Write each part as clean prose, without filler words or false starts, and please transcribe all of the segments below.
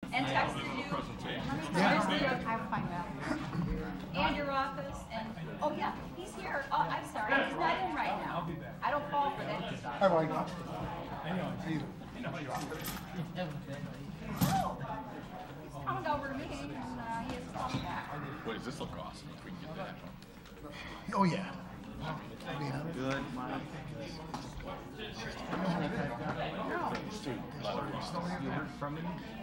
And texted you. Yeah. I'll find out. And your office, and, oh yeah, he's here. Oh, I'm sorry, he's not in right now. I don't fall for that stuff. Hi, Mike. Oh, he's coming over to me, and he has called me back. What does this look awesome if we can get that? Oh, yeah. Good, Mike.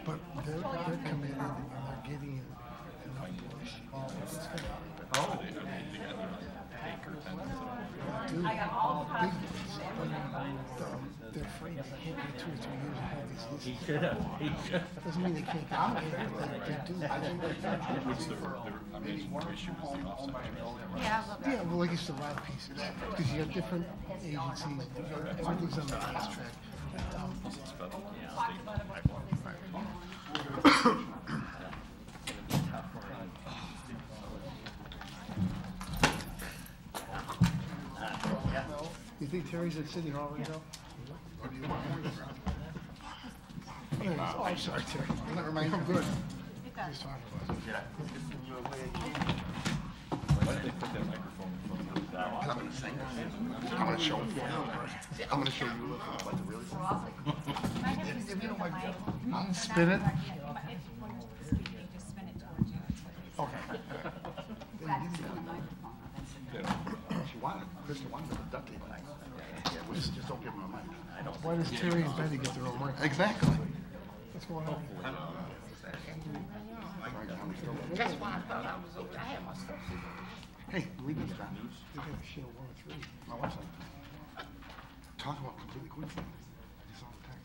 But they're committed and they're getting I got all the big costumes. ones. They're afraid they can't wait 2 or 3 years and have these He should have. Doesn't mean they can't get out of it, but they do. What's the amazing issue is the offset. Yeah, I love that. Yeah, well, like it's a lot of pieces. Because you have different agencies, everything's on the fast track. You think Terry's at City Hall right now? Oh, I'm sorry, Terry. Doesn't that remind you? I'm good. Just talking about it. Why did they put that microphone in front of the And I'm gonna sing. I'm gonna show you. I'm gonna show you what to really sing. If you don't like spin it. Just spin it towards you. Okay. She wanted, Krista wanted the duct tape night. Yeah, just don't give him a mic. Why does Terry and Betty get their own mic? Exactly. What's going on? That's why I thought I was over. I had my stuff. Hey, read this down. They gotta share 1 or 3. My wife's like, talk about completely Queensland. It's all text.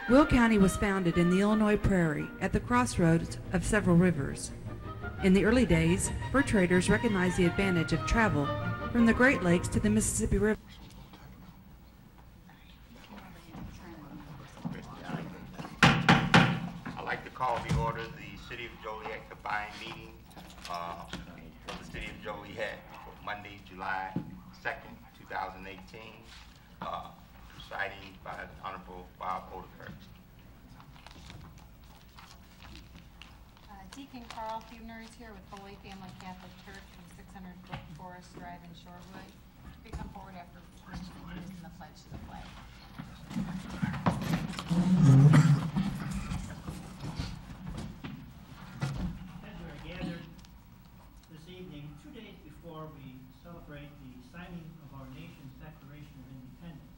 Will County was founded in the Illinois Prairie at the crossroads of several rivers. In the early days, fur traders recognized the advantage of travel from the Great Lakes to the Mississippi River. I'd like to call the order the City of Joliet Conbined meeting for the City of Joliet for Monday, July 2nd, 2018, presiding by the Honorable Bob Odenkirk. Deacon Carl Huebner is here with Holy Family Catholic Church from 600 Brook Forest Drive in Shorewood. You can come forward after mentioning who's in the pledge to the flag. As we are gathered this evening, 2 days before we celebrate the signing of our nation's Declaration of Independence,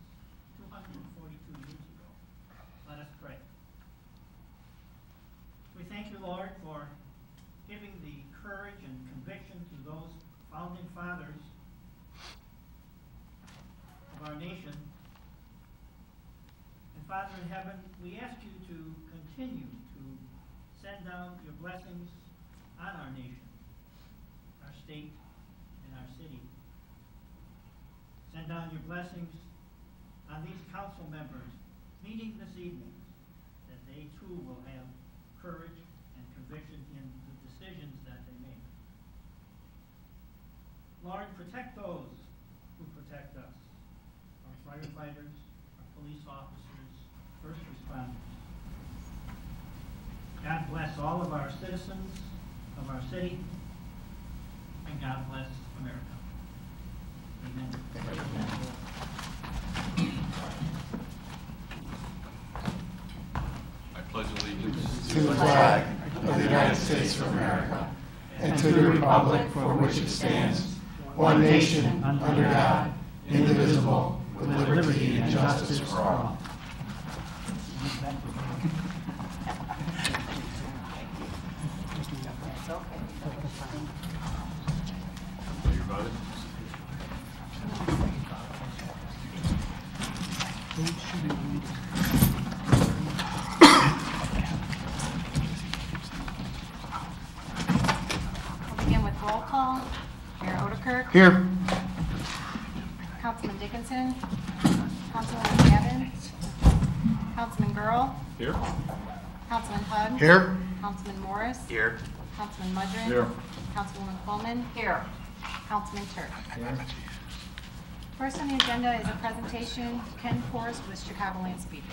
242 years ago, let us pray. We thank you, Lord, for giving the courage and conviction to those founding fathers of our nation. And Father in heaven, we ask you to continue to send down your blessings on our nation, our state, and our city. Send down your blessings on these council members meeting this evening, that they too will have courage and conviction in the decisions that they make. Lord, protect those who protect us, our firefighters, our police officers, first responders. God bless all of our citizens of our city, and God bless America. Amen. I pledge allegiance To the flag of the United States of America and to the republic for which it stands, one nation, under God, indivisible, with liberty and justice for all. Kirk. Here. Councilman Dickinson. Councilwoman Gavin. Councilman Girl. Here? Councilman Hug. Here. Councilman Morris. Here. Councilman Mudrin. Here. Councilwoman Coleman. Here. Councilman Turk. First on the agenda is a presentation, Ken Forrest with Chicagoland Speedway.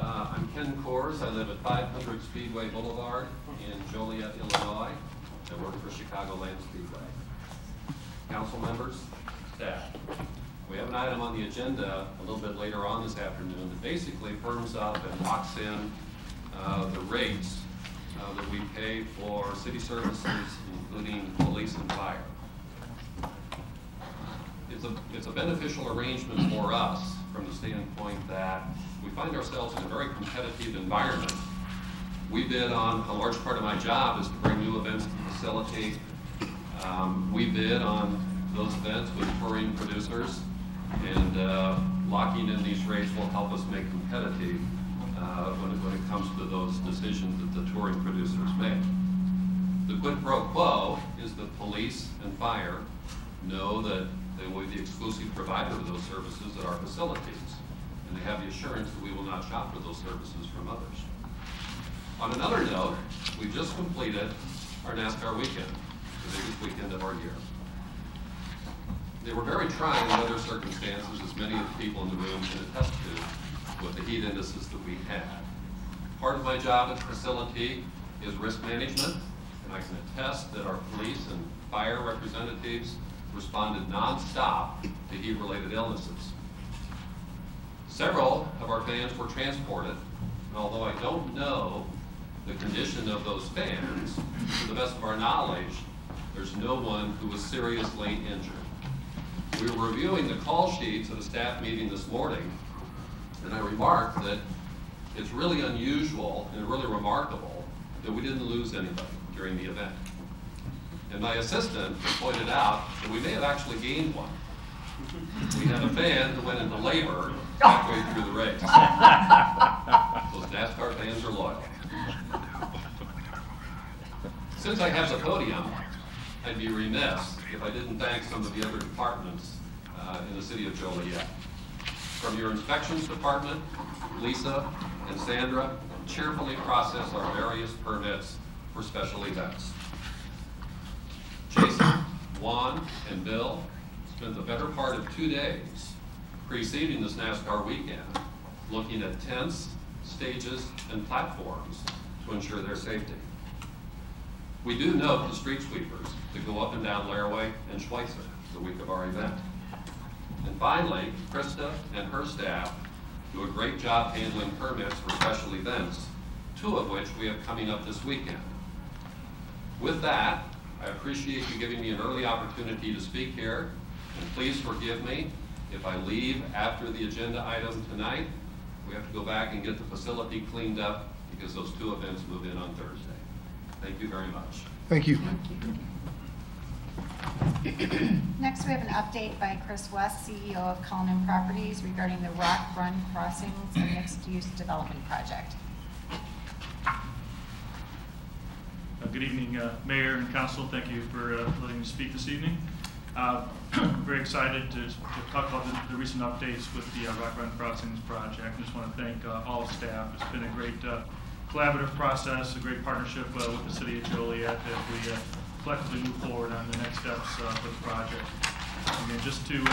I'm Ken Kors. I live at 500 Speedway Boulevard in Joliet, Illinois. I work for Chicagoland Speedway. Council members, staff. We have an item on the agenda a little bit later on this afternoon that basically firms up and locks in the rates that we pay for city services, including police and fire. It's a beneficial arrangement for us from the standpoint that we find ourselves in a very competitive environment. We bid on, a large part of my job is to bring new events to facilitate. We bid on those events with touring producers, and locking in these rates will help us make competitive when it comes to those decisions that the touring producers make. The quid pro quo is that police and fire know that they will be the exclusive provider of those services at our facilities, and they have the assurance that we will not shop for those services from others. On another note, we just completed our NASCAR weekend, the biggest weekend of our year. They were very trying weather circumstances, as many of the people in the room can attest to, with the heat indices that we had. Part of my job at the facility is risk management, and I can attest that our police and fire representatives responded nonstop to heat-related illnesses. Several of our fans were transported, and although I don't know the condition of those fans, to the best of our knowledge, there's no one who was seriously injured. We were reviewing the call sheets at a staff meeting this morning, and I remarked that it's really unusual and really remarkable that we didn't lose anybody during the event. And my assistant pointed out that we may have actually gained one. We had a fan who went into labor halfway through the race. Those NASCAR fans are loyal. Since I have the podium, I'd be remiss if I didn't thank some of the other departments in the city of Joliet. From your inspections department, Lisa and Sandra cheerfully process our various permits for special events. Jason, Juan, and Bill spent the better part of 2 days preceding this NASCAR weekend looking at tents, stages, and platforms to ensure their safety. We do note the street sweepers that go up and down Laraway and Schweitzer the week of our event. And finally, Krista and her staff do a great job handling permits for special events, 2 of which we have coming up this weekend. With that, I appreciate you giving me an early opportunity to speak here, and please forgive me if I leave after the agenda item tonight. We have to go back and get the facility cleaned up because those 2 events move in on Thursday. Thank you very much. Thank you. Next, we have an update by Chris West, CEO of Conbined Properties, regarding the Rock Run Crossings and mixed-use development project. Good evening, Mayor and Council. Thank you for letting me speak this evening. Very excited to talk about the recent updates with the Rock Run Crossings project. I just want to thank all staff. It's been a great collaborative process, a great partnership with the city of Joliet as we collectively move forward on the next steps for the project. And just to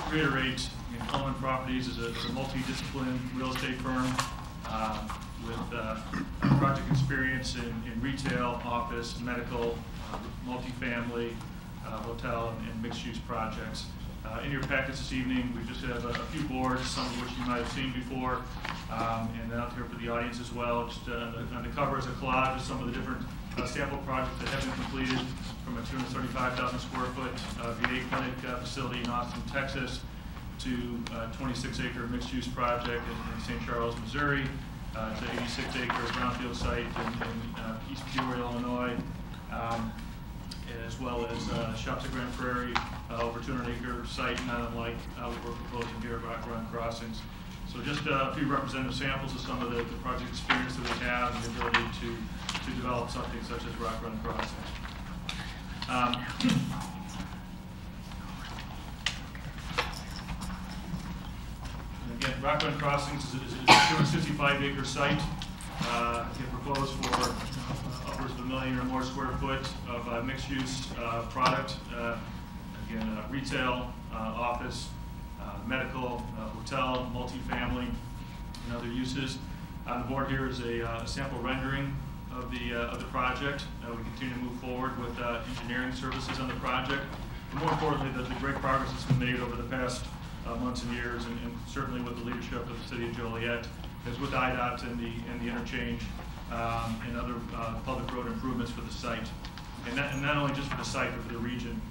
reiterate, Conbined Properties is a multidisciplinary real estate firm with project experience in retail, office, medical, multifamily, hotel, and mixed-use projects. In your packets this evening, we just have a few boards, some of which you might have seen before, and then out here for the audience as well. Just on the cover is a collage of some of the different sample projects that have been completed, from a 235,000 square foot VA clinic facility in Austin, Texas, to a 26-acre mixed-use project in St. Charles, Missouri. It's an 86-acre brownfield site in East Peoria, Illinois, as well as Shops at Grand Prairie, over 200-acre site, not unlike what we're proposing here at Rock Run Crossings. So just a few representative samples of some of the project experience that we have and the ability to to develop something such as Rock Run Crossing. Again, Rock Run Crossings is a 265-acre site. It proposed for upwards of 1 million or more square foot of mixed-use product. Again, retail, office, medical, hotel, multifamily, and other uses. On the board here is a sample rendering of the project. We continue to move forward with engineering services on the project. And more importantly, the great progress that's been made over the past months and years, and certainly with the leadership of the City of Joliet, is with IDOT and the interchange and other public road improvements for the site. And not only just for the site, but for the region.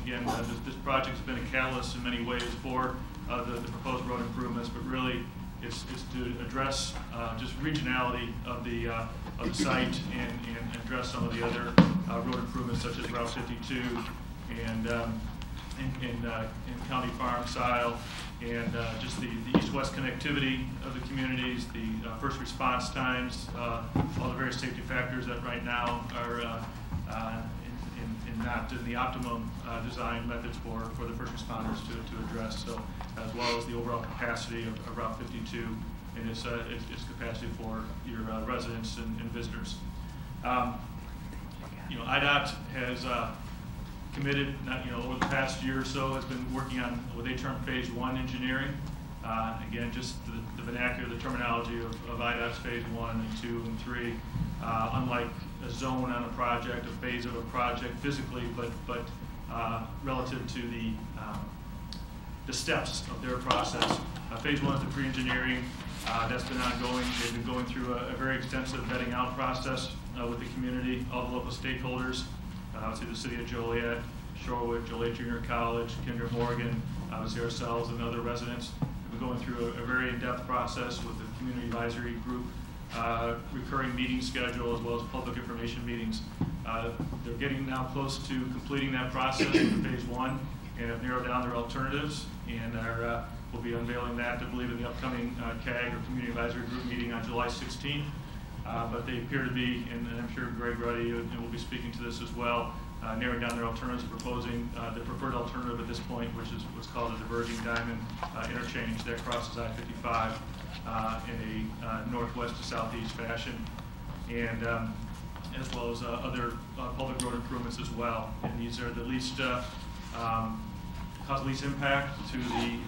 Again, this project has been a catalyst in many ways for the proposed road improvements, but really it's to address just regionality of the site and address some of the other road improvements such as Route 52 and County Farm style, and just the east-west connectivity of the communities, the first response times, all the various safety factors that right now are not in the optimum design methods for the first responders to address. So, as well as the overall capacity of Route 52 and its capacity for your residents and visitors. IDOT has committed, over the past year or so, has been working on what they term Phase 1 engineering. Again, just the vernacular, the terminology of IDOT's Phase 1 and 2 and 3. Unlike a zone on a project, a phase of a project physically, but relative to the steps of their process. Phase 1 is the pre-engineering. That's been ongoing. They've been going through a very extensive vetting out process with the community, all the local stakeholders, obviously the City of Joliet, Shorewood, Joliet Junior College, Kinder Morgan, obviously ourselves and other residents. We've been going through a very in-depth process with the Community Advisory Group, recurring meeting schedule, as well as public information meetings. They're getting now close to completing that process for Phase 1 and have narrowed down their alternatives, and we'll be unveiling that, I believe, in the upcoming CAG or Community Advisory Group meeting on July 16th. But they appear to be, and I'm sure Greg Ruddy will be speaking to this as well, narrowing down their alternatives, proposing the preferred alternative at this point, which is what's called a diverging diamond interchange that crosses I-55 in a northwest to southeast fashion, and as well as other public road improvements as well. And these are the least cause least impact to the,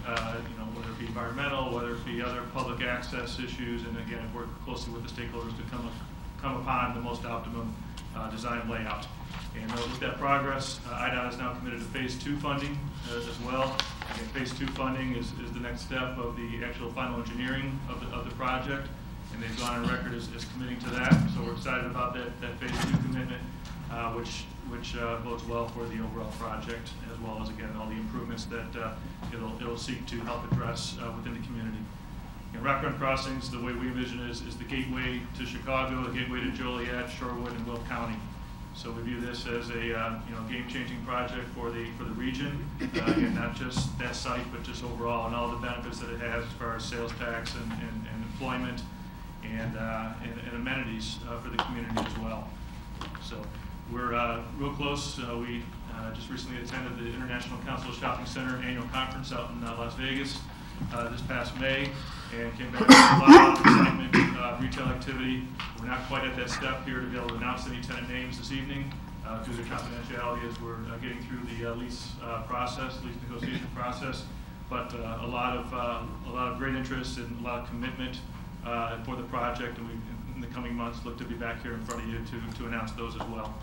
whether it be environmental, whether it be other public access issues, and again, work closely with the stakeholders to come upon the most optimum design layout. And with that progress, IDOT is now committed to Phase 2 funding as well. Again, Phase 2 funding is the next step of the actual final engineering of the project, and they've gone on record as committing to that. So we're excited about that Phase 2 commitment, which bodes well for the overall project, as well as, again, all the improvements that it'll seek to help address within the community. And Rock Run Crossings, the way we envision it, is the gateway to Chicago, the gateway to Joliet, Shorewood, and Will County. So we view this as a game-changing project for the region, and not just that site, but just overall, and all the benefits that it has as far as sales tax and employment and amenities for the community as well. So we're real close. We just recently attended the International Council Shopping Center annual conference out in Las Vegas this past May, and came back with a lot of excitement, retail activity. We're not quite at that step here to be able to announce any tenant names this evening due to confidentiality as we're getting through the lease negotiation process. But a lot of great interest and a lot of commitment for the project, and we, in the coming months, look to be back here in front of you to announce those as well.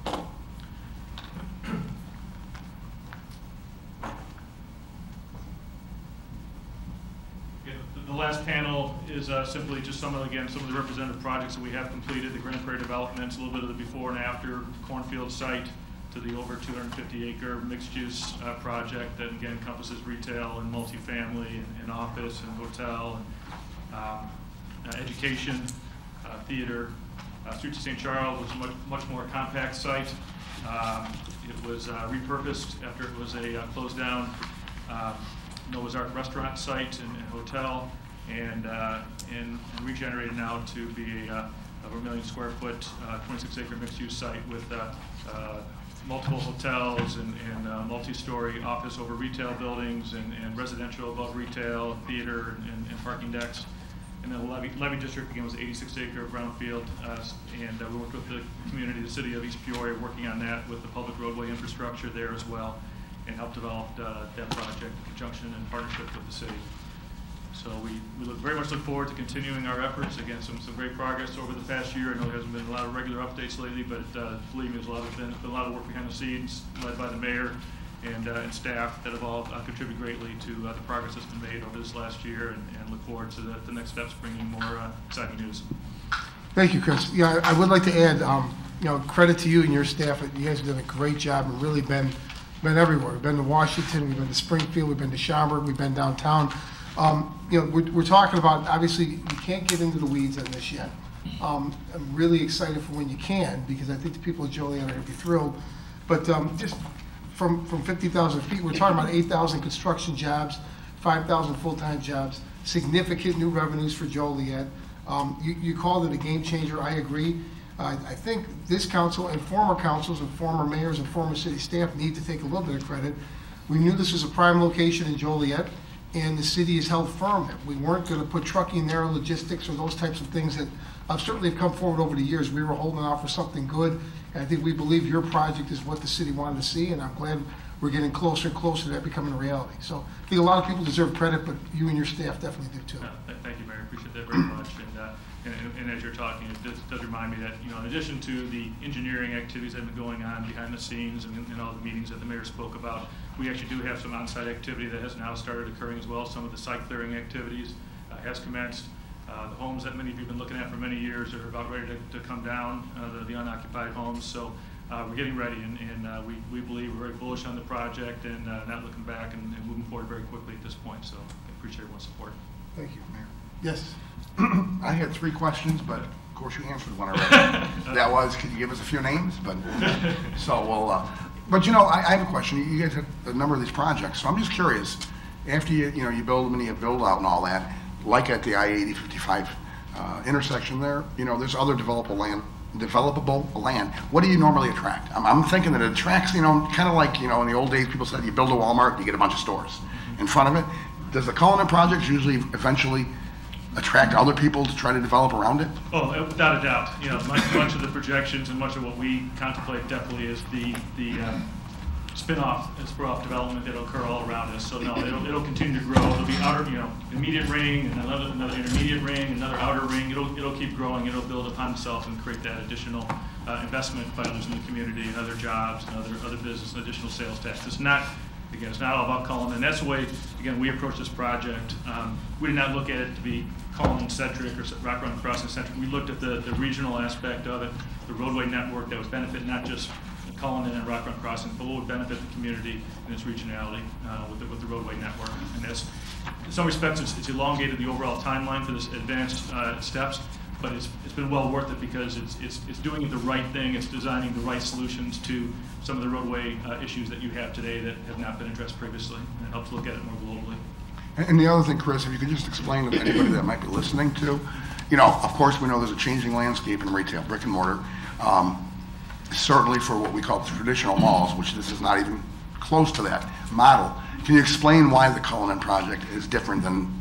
The last panel is simply just some of the representative projects that we have completed, the Grand Prairie developments, a little bit of the before and after, cornfield site to the over 250-acre mixed-use project that, again, encompasses retail and multifamily and office and hotel and education, theater. Street to St. Charles was a much more compact site. It was repurposed after it was a closed down Noah's Ark restaurant site and hotel, and regenerated now to be a of a 1 million square foot, 26-acre mixed-use site with multiple hotels and multi-story office over retail buildings and residential above retail, theater, and parking decks. And then the levy district, again, was 86-acre brownfield, and we worked with the community, the city of East Peoria, working on that with the public roadway infrastructure there as well, and helped develop that project in conjunction and partnership with the city. So we very much look forward to continuing our efforts. Again, some great progress over the past year. I know there hasn't been a lot of regular updates lately, but believe me, there's been a lot of work behind the scenes led by the mayor and staff that have all contributed greatly to the progress that's been made over this last year, and look forward to the next steps bringing more exciting news. Thank you, Chris. Yeah, I would like to add, credit to you and your staff. You guys have done a great job and really been everywhere. We've been to Washington, we've been to Springfield, we've been to Schaumburg, we've been downtown. We're talking about, obviously, you can't get into the weeds on this yet. I'm really excited for when you can, because I think the people of Joliet are going to be thrilled. But just from 50,000 feet, we're talking about 8,000 construction jobs, 5,000 full-time jobs, significant new revenues for Joliet. You called it a game changer. I agree. I think this council and former councils and former mayors and former city staff need to take a little bit of credit. We knew this was a prime location in Joliet, and the city has held firm that we weren't going to put trucking there, logistics, or those types of things that certainly have come forward over the years. We were holding out for something good, and I think we believe your project is what the city wanted to see, and I'm glad we're getting closer and closer to that becoming a reality. So I think a lot of people deserve credit, but you and your staff definitely do too. Thank you, Mayor. I appreciate that very much. And as you're talking, it does remind me that, in addition to the engineering activities that have been going on behind the scenes and all the meetings that the mayor spoke about, we actually do have some on-site activity that has now started occurring as well. Some of the site clearing activities has commenced. The homes that many of you have been looking at for many years are about ready to come down, the unoccupied homes. So we're getting ready, and we believe we're very bullish on the project and not looking back and moving forward very quickly at this point. So I appreciate everyone's support. Thank you, Mayor. Yes. I had 3 questions, but of course you answered one already. That was, could you give us a few names? But so we'll. But I have a question. You guys have a number of these projects, so I'm just curious. After you build them and you build out and all that, like at the I-80-55 intersection there, there's other developable land. What do you normally attract? I'm thinking that it attracts, kind of like in the old days people said you build a Walmart, you get a bunch of stores in front of it. Does the Cullinan project usually eventually attract other people to try to develop around it? Oh, without a doubt. Much of the projections and much of what we contemplate definitely is the spin-off and spur-off development that'll occur all around us. So no, it'll continue to grow. It'll be outer, immediate ring, and another intermediate ring, another outer ring. It'll keep growing. It'll build upon itself and create that additional investment by others in the community and other jobs and other business and additional sales tax. It's not all about Cullinan. That's the way, again, we approach this project. We did not look at it to be Cullinan-centric or Rock Run Crossing-centric. We looked at the regional aspect of it, the roadway network that would benefit not just Cullinan and Rock Run Crossing, but what would benefit the community in its regionality with the roadway network. And that's, in some respects, it's elongated the overall timeline for this advanced steps, but it's been well worth it because it's doing the right thing. It's designing the right solutions to some of the roadway issues that you have today that have not been addressed previously, and it helps look at it more globally. And the other thing, Chris, if you could just explain to anybody that might be listening to, of course we know there's a changing landscape in retail, brick and mortar. Certainly for what we call traditional malls, which this is not even close to that model. Can you explain why the Cullinan project is different than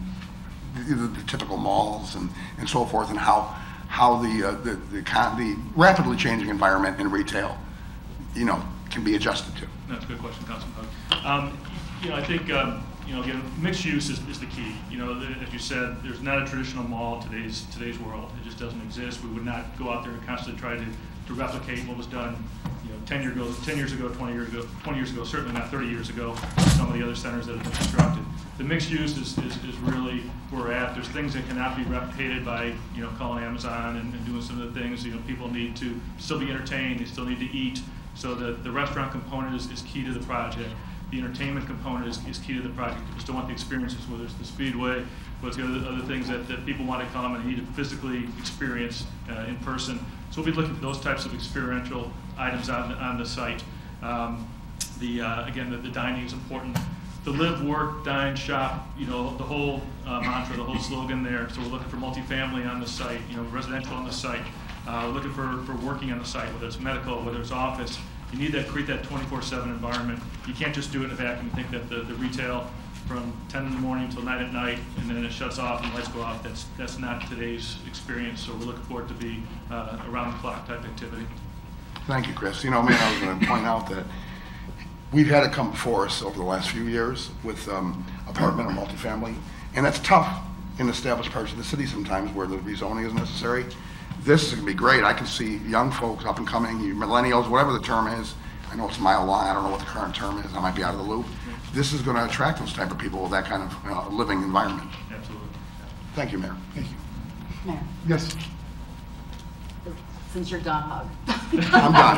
the typical malls and so forth, and how the rapidly changing environment in retail, can be adjusted to? That's a good question, Councilman Hug. I think again, mixed use is the key. As you said, there's not a traditional mall in today's world. It just doesn't exist. We would not go out there and constantly try to replicate what was done 10 years ago, 20 years ago, certainly not 30 years ago, some of the other centers that have been constructed. The mixed use is really where we're at. There's things that cannot be replicated by, calling Amazon and doing some of the things. People need to still be entertained, they still need to eat. So the restaurant component is key to the project. The entertainment component is key to the project. People still want the experiences, whether it's the Speedway, whether it's other things that people want to come and need to physically experience in person. So we'll be looking at those types of experiential items on the site. Again, the dining is important the live, work, dine, shop, you know, the whole mantra, the whole slogan there. So we're looking for multifamily on the site, you know, residential on the site. We're looking for working on the site, whether it's medical, whether it's office. You need that, create that 24/7 environment. You can't just do it in a vacuum and think that the retail from 10 in the morning till 9 at night and then it shuts off and lights go off. That's not today's experience. So we're looking for it to be around the clock type activity. Thank you, Chris. You know, man, I was going to point out that we've had it come before us over the last few years with apartment or multifamily, and that's tough in established parts of the city sometimes where the rezoning is necessary. This is going to be great. I can see young folks up and coming, you millennials, whatever the term is. I know it's a mile long. I don't know what the current term is. I might be out of the loop. This is going to attract those type of people with that kind of living environment. Absolutely. Thank you, Mayor. Thank you. Mayor, Yes. since you're done, hug. I'm done.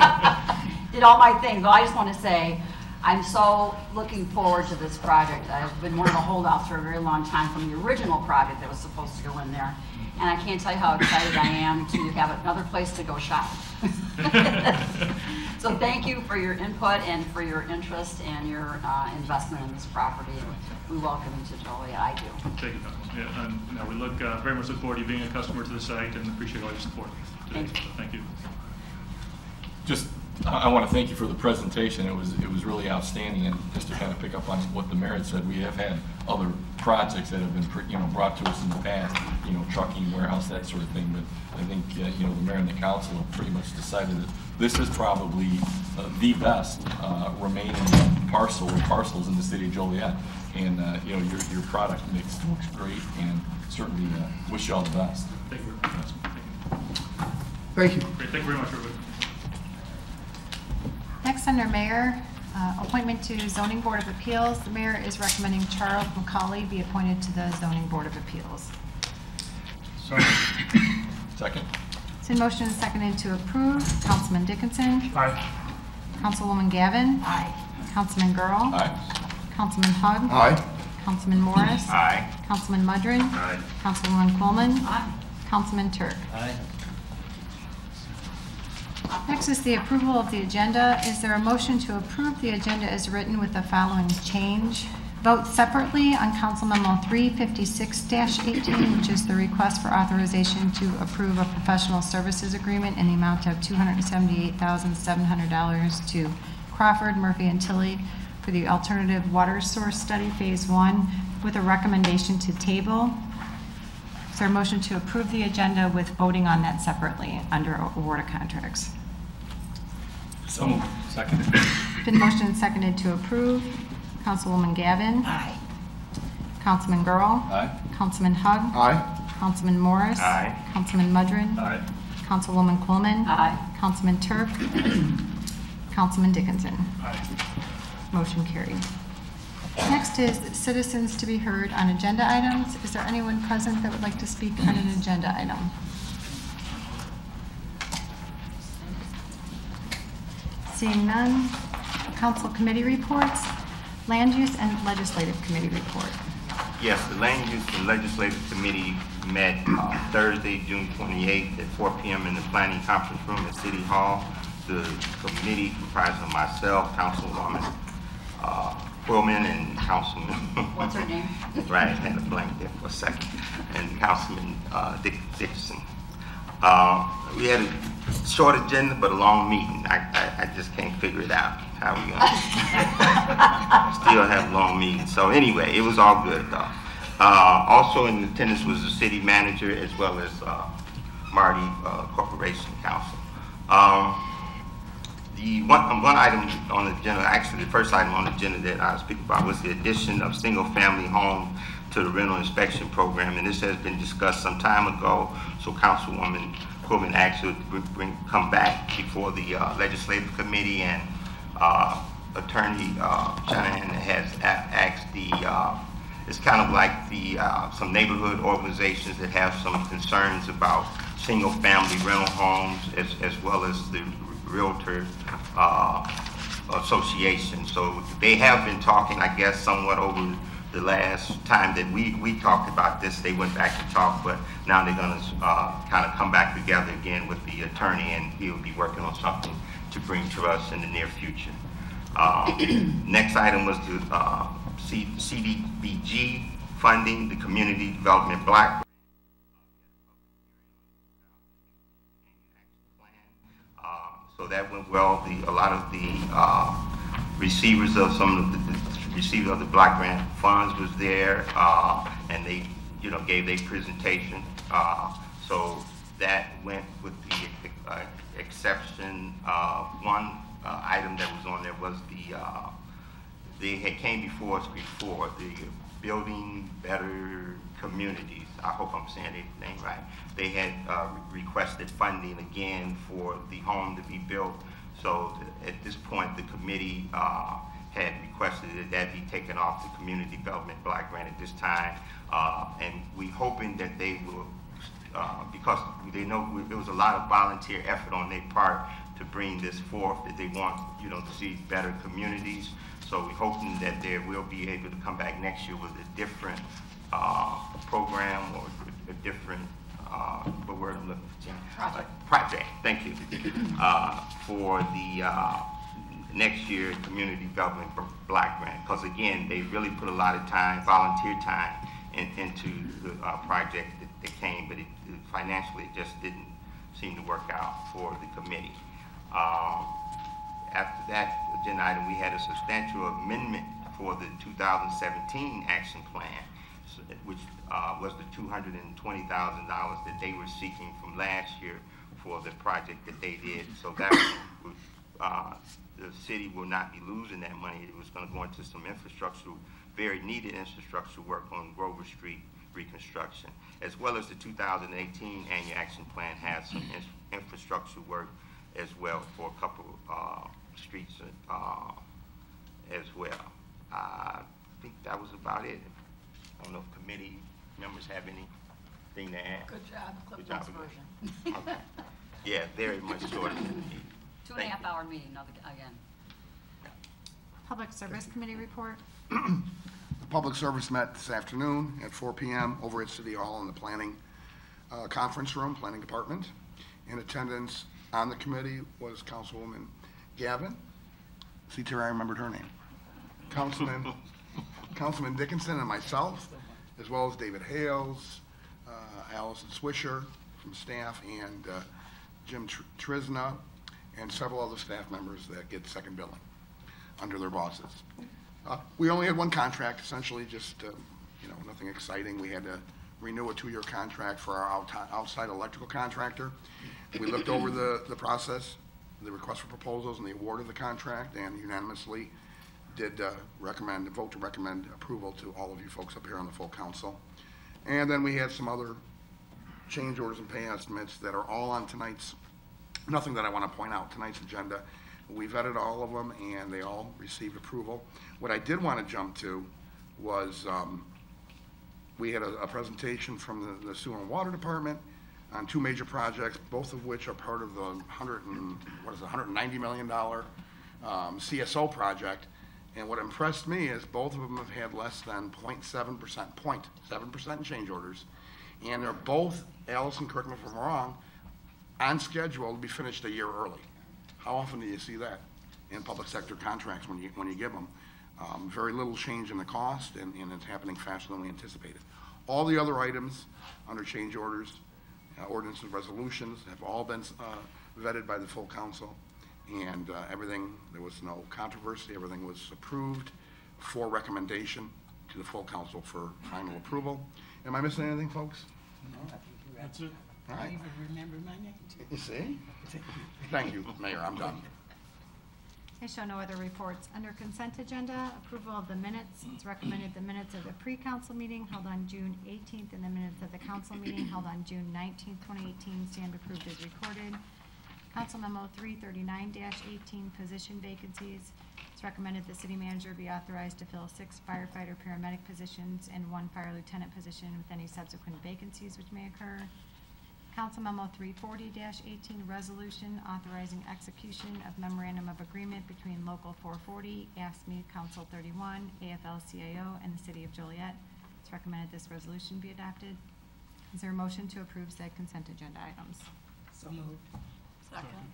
Did all my things. Well, I just want to say, I'm so looking forward to this project. I've been one of the holdouts for a very long time from the original project that was supposed to go in there. And I can't tell you how excited I am to have another place to go shop. So thank you for your input and for your interest and your investment in this property. We welcome you to Joliet. I do. Thank you, Council. Yeah, and you know, we very much look forward to you being a customer to the site and appreciate all your support today. Thank you. So thank you. Just, I want to thank you for the presentation. It was really outstanding, and just to kind of pick up on what the mayor had said, we have had other projects that have been brought to us in the past, trucking, warehouse, that sort of thing. But I think the mayor and the council have pretty much decided that this is probably the best remaining parcels in the city of Joliet. And your product mix looks great, and certainly wish you all the best. Thank you very much. Thank you. Great. Thank you very much, everybody. Next, under Mayor, appointment to Zoning Board of Appeals. The Mayor is recommending Charles McCauley be appointed to the Zoning Board of Appeals. Second. It's in motion and seconded to approve. Councilman Dickinson. Aye. Councilwoman Gavin. Aye. Councilman Girl. Aye. Councilman Hugg. Aye. Councilman Morris. Aye. Councilman Mudrin. Aye. Councilwoman Coleman. Aye. Councilman Turk. Aye. Next is the approval of the agenda. Is there a motion to approve the agenda as written with the following change? Vote separately on Council Memo 356-18, which is the request for authorization to approve a professional services agreement in the amount of $278,700 to Crawford, Murphy, and Tilley for the alternative water source study Phase 1 with a recommendation to table. Is there a motion to approve the agenda with voting on that separately under award of contracts? So moved. Second. Been motioned and seconded to approve. Councilwoman Gavin. Aye. Councilman Girl. Aye. Councilman Hugg. Aye. Councilman Morris. Aye. Councilman Mudrin. Aye. Councilwoman Coleman. Aye. Councilman Turk. Councilman Dickinson. Aye. Motion carried. Next is citizens to be heard on agenda items. Is there anyone present that would like to speak on an agenda item? Seeing none, council committee reports, land use and legislative committee report. Yes, the Land Use and Legislative Committee met Thursday, June 28th at 4 p.m. in the Planning Conference Room at City Hall. The committee comprised of myself, Councilwoman Quillman, and Councilman. What's her name? Right, I had a blank there for a second. And Councilman Dickinson. We had a short agenda, but a long meeting. I just can't figure it out how we gonna still have long meetings. So anyway, it was all good though. Also in attendance was the city manager as well as Marty, Corporation Council. The one item on the agenda, actually the first item on the agenda that I was speaking about was the addition of single-family homes to the rental inspection program, and this has been discussed some time ago. So Councilwoman Coleman actually come back before the legislative committee, and Attorney Shanahan has asked it's kind of like some neighborhood organizations that have some concerns about single-family rental homes as well as the Realtor Association. So they have been talking, I guess, somewhat over the last time that we talked about this. They went back to talk, but now they're going to kind of come back together again with the attorney, and he'll be working on something to bring to us in the near future. Next item was the CDBG funding, the Community Development Block so that went well. A lot of the recipients of the block grant funds was there, and they, gave their presentation. So that went with the exception. One item that was on there was they had came before us before, the Building Better Communities. I hope I'm saying their name right. They had requested funding again for the home to be built. So at this point, the committee had requested that be taken off the Community Development Block Grant at this time. And we hoping that they will, because they know there was a lot of volunteer effort on their part to bring this forth, that they want, to see better communities. So we're hoping that they will be able to come back next year with a different program or a different, what word I'm looking for? Project, thank you. For the next year Community Development Block Grant. Because again, they really put a lot of time, volunteer time, into the project that came, but financially it just didn't seem to work out for the committee. After that agenda item, we had a substantial amendment for the 2017 action plan, which was the $220,000 that they were seeking from last year for the project that they did. So that was, the city will not be losing that money. It was going to go into some infrastructure, very needed infrastructure work on Grover Street reconstruction, as well as the 2018 annual action plan has some infrastructure work as well for a couple streets as well. I think that was about it. I don't know if committee members have anything to add. Good job. Good job. Version. Okay. Yeah, very much shorter than the meeting. 2.5 hour meeting again. Public Service Committee report. The public service met this afternoon at 4 p.m. over at City Hall in the planning conference room, planning department. In attendance on the committee was Councilwoman Gavin. See, Terry, I remembered her name. Councilman Dickinson and myself, as well as David Hales, Allison Swisher from staff, and Jim Trizna, and several other staff members that get second billing under their bosses. We only had one contract, essentially, just nothing exciting. We had to renew a 2-year contract for our outside electrical contractor. We looked over the process, the request for proposals, and the award of the contract, and unanimously did vote to recommend approval to all of you folks up here on the full council. And then we had some other change orders and pay estimates that are all on tonight's, nothing that I want to point out, tonight's agenda. We vetted all of them, and they all received approval. What I did want to jump to was we had a presentation from the Sewer and Water Department on 2 major projects, both of which are part of the $190 million CSO project. And what impressed me is both of them have had less than 0.7% in change orders. And they're both, Allison, correct me if I'm wrong, on schedule to be finished a year early. How often do you see that in public sector contracts when you give them? Very little change in the cost, and it's happening faster than we anticipated. All the other items under change orders, ordinances, resolutions have all been vetted by the full council, and everything, there was no controversy, everything was approved for recommendation to the full council for final approval. Am I missing anything, folks? No, I think you're That's it. I All right. even remember my name. You see? Thank you, Mayor, I'm done. I show no other reports. Under consent agenda, approval of the minutes. It's recommended the minutes of the pre-council meeting held on June 18th and the minutes of the council meeting held on June 19th, 2018 stand approved as recorded. Council Memo 339-18, position vacancies. It's recommended the city manager be authorized to fill 6 firefighter paramedic positions and 1 fire lieutenant position with any subsequent vacancies which may occur. Council Memo 340-18, resolution authorizing execution of memorandum of agreement between Local 440, ASME Council 31, AFL-CIO, and the City of Joliet. It's recommended this resolution be adopted. Is there a motion to approve said consent agenda items? So moved. Second.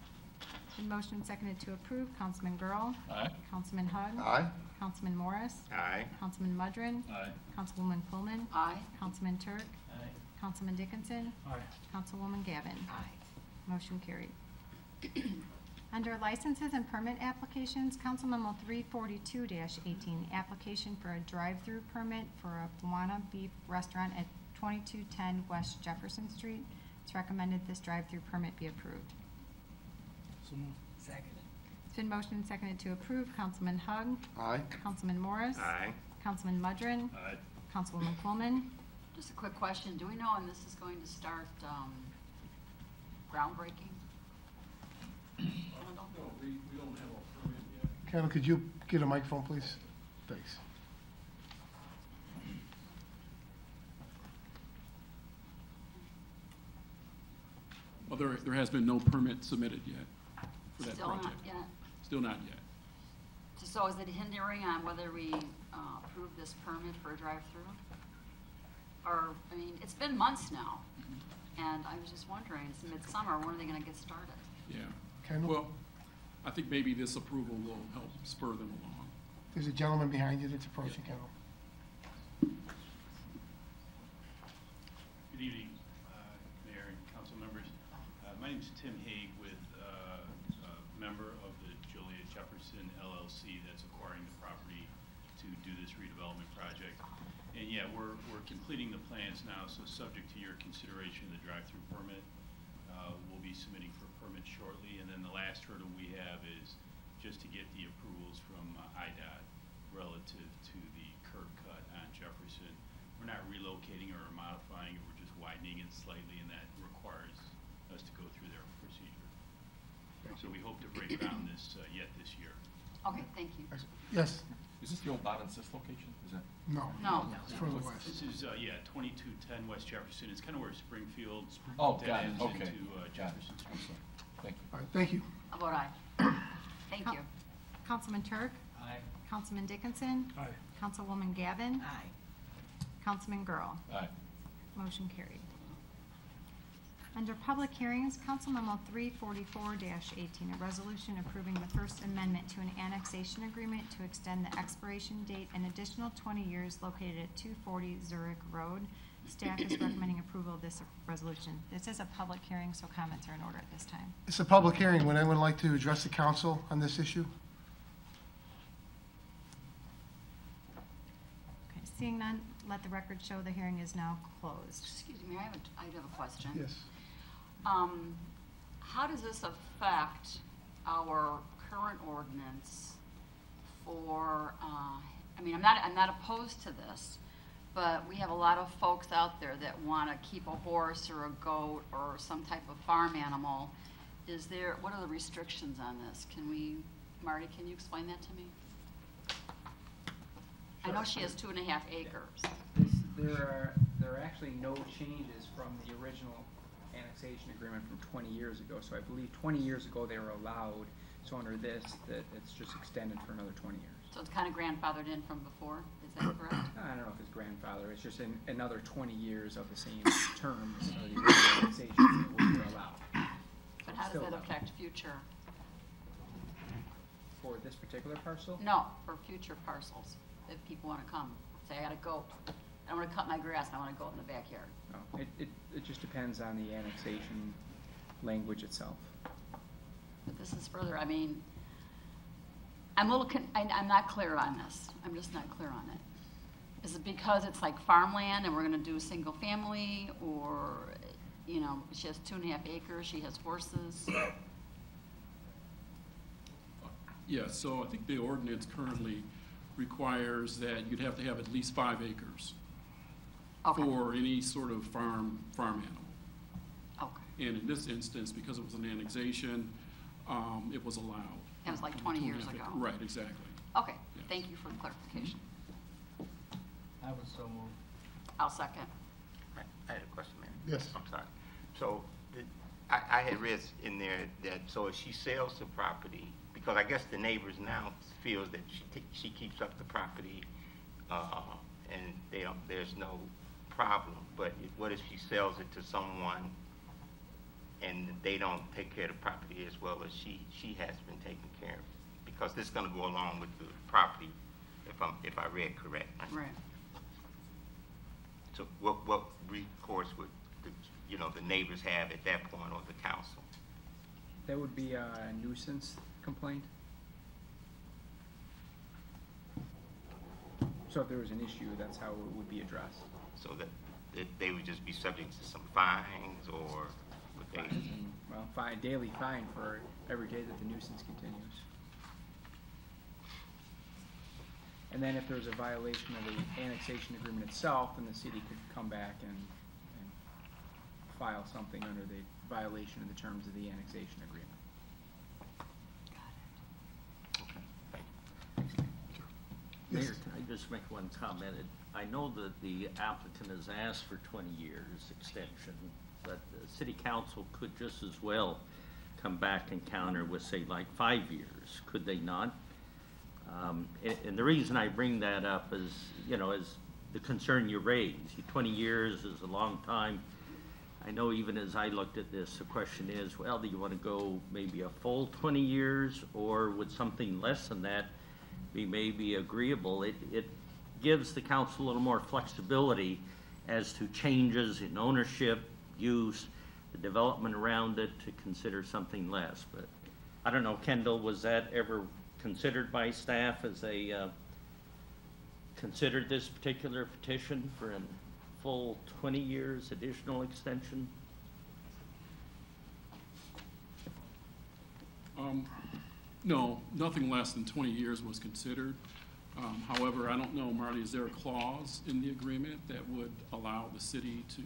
Been motioned and seconded to approve. Councilman Girl. Aye. Councilman Hug. Aye. Councilman Morris. Aye. Councilman Mudrin. Aye. Councilwoman Pullman. Aye. Councilman Turk. Aye. Councilman Dickinson. Aye. Councilwoman Gavin. Aye. Motion carried. Under licenses and permit applications, Council Memo 342-18, application for a drive-through permit for a Buana Beef Restaurant at 2210 West Jefferson Street. It's recommended this drive-through permit be approved. Second. It's been motioned and seconded to approve. Councilman Hug. Aye. Councilman Morris. Aye. Councilman Mudrin. Aye. Councilwoman Coleman. Just a quick question. Do we know when this is going to start groundbreaking? Kendall? No, we don't have a permit yet. Kendall, could you get a microphone, please? Thanks. Well, there has been no permit submitted yet for that Still not project. yet? Still not yet. So is it hindering on whether we approve this permit for a drive-through? Or, I mean, it's been months now, and I was just wondering, it's midsummer, when are they gonna get started? Yeah. Kendall? Well, I think maybe this approval will help spur them along. There's a gentleman behind you that's approaching, Kendall. Good evening, Mayor and council members. My name is Tim Haig with a member of the Joliet Jefferson LLC that's acquiring the property to do this redevelopment project. And yeah, we're completing the plans now, so subject to your consideration of the drive-through permit, we'll be submitting for a permit shortly. And then the last hurdle we have is just to get the approvals from IDOT relative to the curb cut on Jefferson. We're not relocating or modifying it, we're just widening it slightly, and that requires us to go through their procedure. So we hope to break ground yet this year. Okay, thank you. Yes? Is this the old Bob and Sis location? Is that? No. No. It's further west. This is, 2210 West Jefferson. It's kind of where Springfield Oh, dead got it. ends Okay. into Got it. Jefferson I'm Street. sorry. Thank you. All right, thank you. How about aye? Thank you. Councilman Turk. Aye. Councilman Dickinson. Aye. Councilwoman Gavin. Aye. Councilman Girl. Aye. Motion carried. Under public hearings, Council Memo 344-18, a resolution approving the First Amendment to an annexation agreement to extend the expiration date an additional 20 years located at 240 Zurich Road. Staff is recommending approval of this resolution. This is a public hearing, so comments are in order at this time. It's a public hearing. Would anyone like to address the council on this issue? Okay, seeing none, let the record show the hearing is now closed. Excuse me, I have a question. Yes. How does this affect our current ordinance for, I mean, I'm not opposed to this, but we have a lot of folks out there that want to keep a horse or a goat or some type of farm animal. What are the restrictions on this? Marty, can you explain that to me? I know she has 2.5 acres. There are actually no changes from the original annexation agreement from 20 years ago. So I believe 20 years ago they were allowed. So under this, that it's just extended for another 20 years. So it's kind of grandfathered in from before, is that correct? I don't know if it's grandfather. It's just another 20 years of the same terms of the original annexation that we were allowed. But how does Still that allowed. affect future? For this particular parcel? No, for future parcels, if people want to come. Say, I got a goat. I want to cut my grass, and I want to go in the backyard. No. It just depends on the annexation language itself. But this is further, I mean, I'm not clear on this. I'm just not clear on it. Is it because it's like farmland and we're going to do single family, or, you know, she has 2.5 acres, she has horses? Yeah, so I think the ordinance currently requires that you'd have to have at least 5 acres Okay. for any sort of farm animal. Okay. And in this instance, because it was an annexation, it was allowed. That was like 20 years 2.5 ago. Right, exactly. Okay, Yes. thank you for the clarification. I was so moved. I'll second. I had a question, Mayor. Yes. I'm sorry. So I had read in there that, so if she sells the property, because I guess the neighbors now feels that she keeps up the property, and there's no problem, but what if she sells it to someone and they don't take care of the property as well as she has been taking care of. Because this is gonna go along with the property, if I read correct. Right. So what recourse would the neighbors have at that point, or the council? That would be a nuisance complaint. So if there was an issue, that's how it would be addressed. So that they would just be subject to some fines, or would they? Well, daily fine for every day that the nuisance continues. And then if there's a violation of the annexation agreement itself, then the city could come back and file something under the violation of the terms of the annexation agreement. Mayor, can I just make one comment? I know that the applicant has asked for 20 years extension, but the city council could just as well come back and counter with, say, like 5 years. Could they not? And the reason I bring that up is, is the concern you raise. 20 years is a long time. I know even as I looked at this, the question is, well, do you want to go maybe a full 20 years, or would something less than that be maybe agreeable? It gives the council a little more flexibility as to changes in ownership, use, the development around it, to consider something less. But I don't know, Kendall, was that ever considered by staff as they considered this particular petition for a full 20 years additional extension? No, nothing less than 20 years was considered. However, I don't know, Marty, is there a clause in the agreement that would allow the city to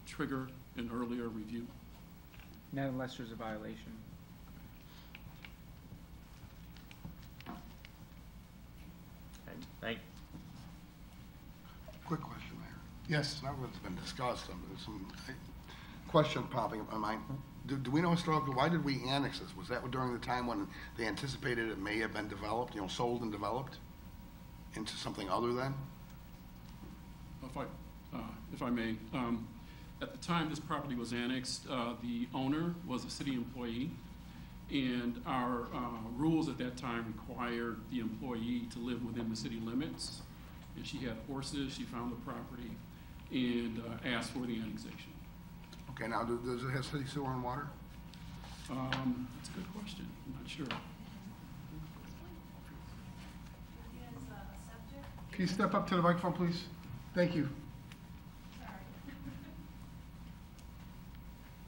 trigger an earlier review? Not unless there's a violation. Okay, thank you. Quick question, Mayor. Yes. Now it's been discussed, some question popping up in my mind. Do we know historically, why did we annex this? Was that during the time when they anticipated it may have been developed, sold and developed into something other than? If I may, at the time this property was annexed, the owner was a city employee, and our rules at that time required the employee to live within the city limits. And she had horses, she found the property, and asked for the annexation. Okay, now, does it have city sewer and water? That's a good question. I'm not sure. Can you step up to the microphone, please? Thank you.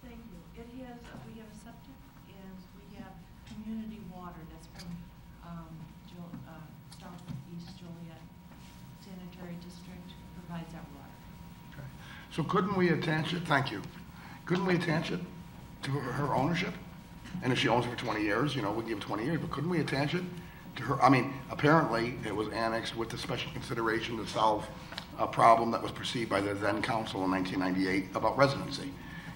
Thank you. We have a septic, and we have community water that's from Southeast Joliet Sanitary District provides that water. Okay. So couldn't we attach it, thank you, couldn't we attach it to her ownership? And if she owns it for 20 years, we give 20 years, but couldn't we attach it to her? I mean, apparently it was annexed with the special consideration to solve a problem that was perceived by the then council in 1998 about residency.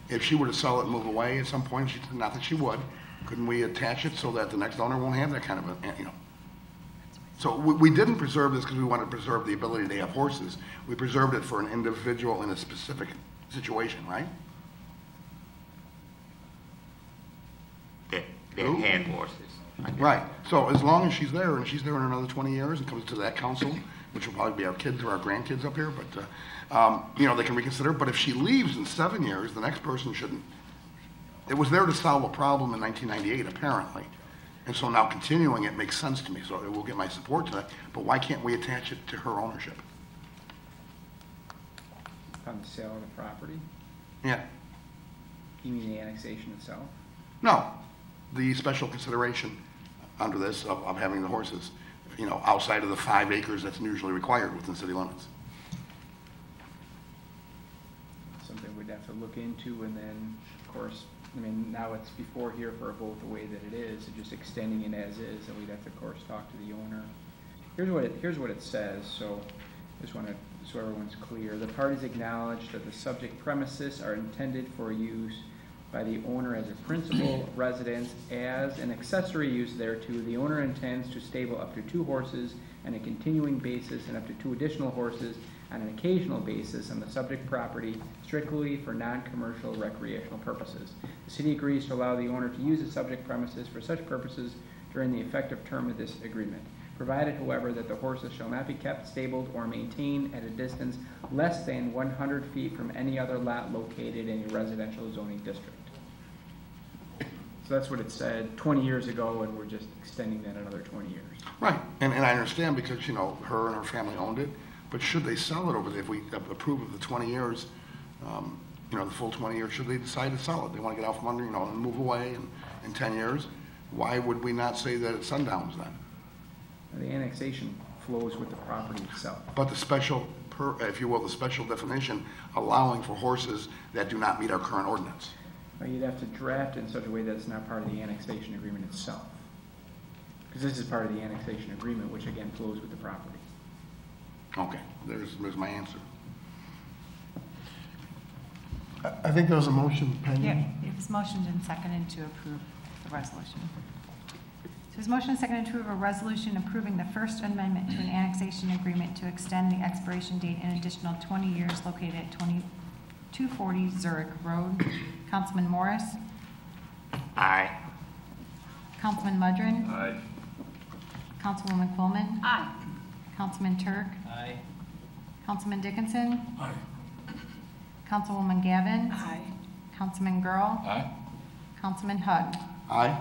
If she were to sell it and move away at some point, not that she would, couldn't we attach it so that the next owner won't have that kind of a, So we didn't preserve this because we wanted to preserve the ability to have horses. We preserved it for an individual in a specific situation, right? That had horses. Right. So as long as she's there, and she's there in another 20 years and comes to that council, which will probably be our kids or our grandkids up here, but, they can reconsider. But if she leaves in 7 years, the next person shouldn't. It was there to solve a problem in 1998, apparently. And so now continuing it makes sense to me, so it will get my support to that. But why can't we attach it to her ownership? On the sale of the property? Yeah. You mean the annexation itself? No, the special consideration under this of having the horses, outside of the 5 acres that's usually required within city limits. Something we'd have to look into, and then, of course, now it's before here for a vote the way that it is, and just extending it as is, and we'd have to, of course, talk to the owner. Here's what it says, so just want to, so everyone's clear. The parties acknowledge that the subject premises are intended for use by the owner as a principal residence. As an accessory use thereto, the owner intends to stable up to 2 horses on a continuing basis and up to 2 additional horses on an occasional basis on the subject property strictly for non-commercial recreational purposes. The city agrees to allow the owner to use the subject premises for such purposes during the effective term of this agreement, provided, however, that the horses shall not be kept, stabled, or maintained at a distance less than 100 feet from any other lot located in a residential zoning district. So that's what it said 20 years ago, and we're just extending that another 20 years. Right, and I understand because, you know, her and her family owned it, but should they sell it over there, if we approve of the 20 years, you know, the full 20 years, should they decide to sell it? They want to get out from under, you know, and move away in 10 years, why would we not say that it's Sundown's then? The annexation flows with the property itself. But the special, if you will, the special definition allowing for horses that do not meet our current ordinance. Well, you'd have to draft it in such a way that it's not part of the annexation agreement itself. Because this is part of the annexation agreement, which again flows with the property. Okay, there's my answer. I think there was a motion pending. Yeah, it was motioned and seconded to approve the resolution. So it was motioned and seconded to approve a resolution approving the First Amendment to an annexation agreement to extend the expiration date an additional 20 years located at 240 Zurich Road. Councilman Morris? Aye. Councilman Mudrin? Aye. Councilwoman Coleman? Aye. Councilman Turk? Aye. Councilman Dickinson? Aye. Councilwoman Gavin? Aye. Councilman Girl? Aye. Councilman Hug? Aye?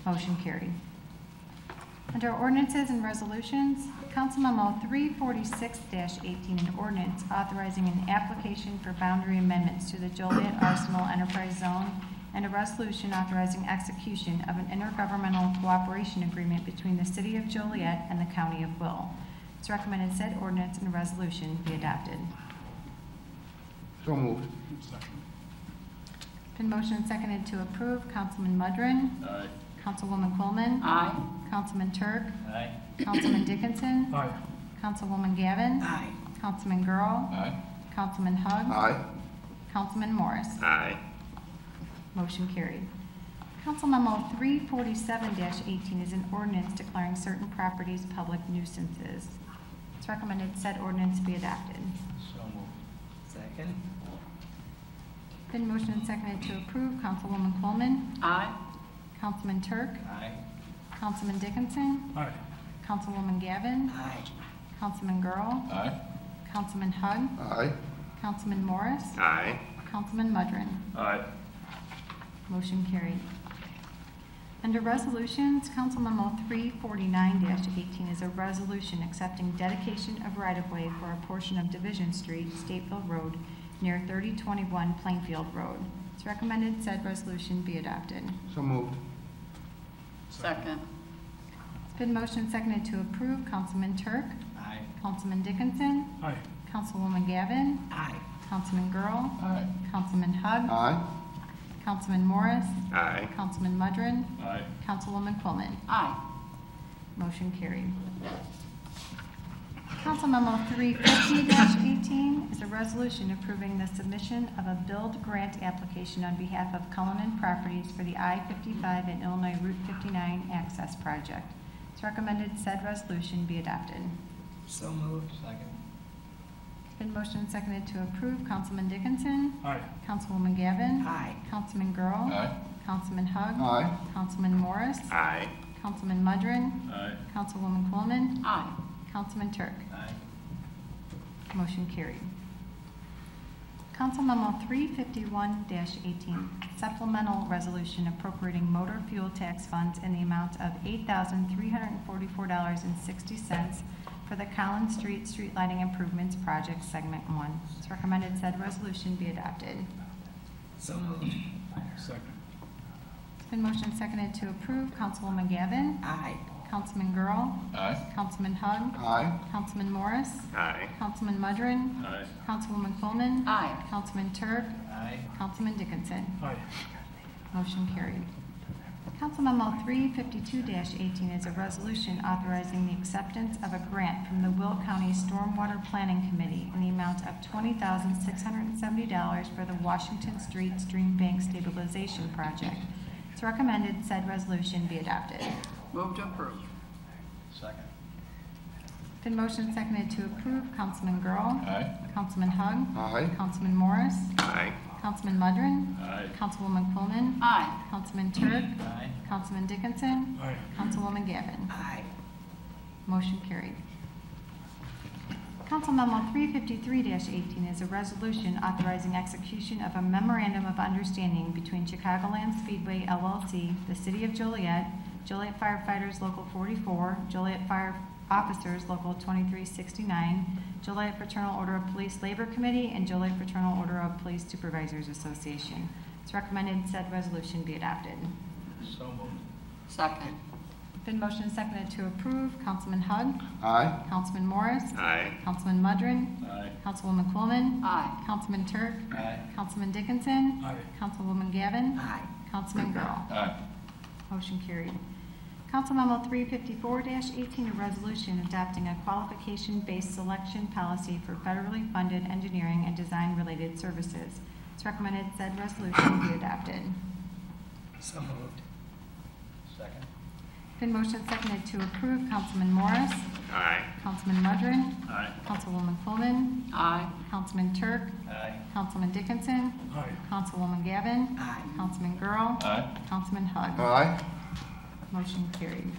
Motion carried. Under ordinances and resolutions, Council Memo 346-18, an ordinance authorizing an application for boundary amendments to the Joliet Arsenal Enterprise Zone, and a resolution authorizing execution of an intergovernmental cooperation agreement between the City of Joliet and the County of Will. It's recommended said ordinance and resolution be adopted. So moved. Been motioned and seconded to approve. Councilman Mudrin? Aye. Councilwoman Coleman? Aye. Councilman Turk? Aye. Councilman Dickinson? Aye. Councilwoman Gavin? Aye. Councilman Girl? Aye. Councilman Hug? Aye? Councilman Morris? Aye. Motion carried. Council Memo 347-18 is an ordinance declaring certain properties public nuisances. It's recommended said ordinance be adopted. So moved. Second. Been motioned and seconded to approve. Councilwoman Coleman? Aye. Councilman Turk? Aye. Councilman Dickinson? Aye. Councilwoman Gavin? Aye. Councilman Girl? Aye. Councilman Hug? Aye? Councilman Morris? Aye. Councilman Mudrin? Aye. Motion carried. Under resolutions, Council Memo 349-18 is a resolution accepting dedication of right-of-way for a portion of Division Street, Stateville Road, near 3021 Plainfield Road. It's recommended said resolution be adopted. So moved. Second. It's been motioned and seconded to approve. Councilman Turk? Aye. Councilman Dickinson? Aye. Councilwoman Gavin? Aye. Councilman Girl? Aye. Councilman Hug? Aye? Councilman Morris? Aye. Councilman Mudrin? Aye. Councilwoman Coleman? Aye. Motion carried. Council Memo 350-18 is a resolution approving the submission of a build grant application on behalf of Cullinan Properties for the I-55 and Illinois Route 59 Access Project. It's recommended said resolution be adopted. So moved. Second. Been motioned and seconded to approve. Councilman Dickinson? Aye. Councilwoman Gavin? Aye. Councilman Girl? Aye. Councilman Hug? Aye? Councilman Morris? Aye. Councilman Mudrin? Aye. Councilwoman Coleman? Aye. Councilman Turk? Aye. Motion carried. Council Memo 351-18, supplemental resolution appropriating motor fuel tax funds in the amount of $8,344.60 for the Collins Street Lighting Improvements Project Segment 1. It's recommended said resolution be adopted. So moved. Second. It's been motioned and seconded to approve. Councilwoman Gavin? Aye. Councilman Girl? Aye. Councilman Hug? Aye? Councilman Morris? Aye. Councilman Mudrin? Aye. Councilwoman Coleman? Aye. Councilman Turk? Aye. Councilman Dickinson? Aye. Motion carried. Council Memo 352-18 is a resolution authorizing the acceptance of a grant from the Will County Stormwater Planning Committee in the amount of $20,670 for the Washington Street Stream Bank Stabilization Project. It's recommended said resolution be adopted. Move to approve. Second. Been motion and seconded to approve. Councilman Girl. Aye. Councilman Hug. Aye. Councilman Morris. Aye. Councilman Mudrin. Aye. Councilwoman Coleman. Aye. Councilman Turk. Aye. Councilman Dickinson. Aye. Councilwoman Gavin. Aye. Motion carried. Council Memo 353-18 is a resolution authorizing execution of a memorandum of understanding between Chicagoland Speedway LLC, the City of Joliet, Joliet Firefighters Local 44, Joliet Fire Officers Local 2369, Joliet Fraternal Order of Police Labor Committee, and Joliet Fraternal Order of Police Supervisors Association. It's recommended said resolution be adopted. So moved. Second. Been motion and seconded to approve. Councilman Hug. Aye. Councilman Morris. Aye. Councilman Mudrin. Aye. Councilwoman Coleman. Aye. Councilman Turk. Aye. Councilman Dickinson. Aye. Councilwoman Gavin. Aye. Councilman Girl. Aye. Motion carried. Council Memo 354-18, a resolution adopting a qualification-based selection policy for federally funded engineering and design-related services. It's recommended said resolution be adopted. So moved. Second. Been motion seconded to approve. Councilman Morris. Aye. Councilman Mudrin. Aye. Councilwoman Coleman. Aye. Councilman Turk. Aye. Councilman Dickinson. Aye. Councilwoman Gavin. Aye. Councilman Girl. Aye. Councilman Hug. Aye. Motion carried.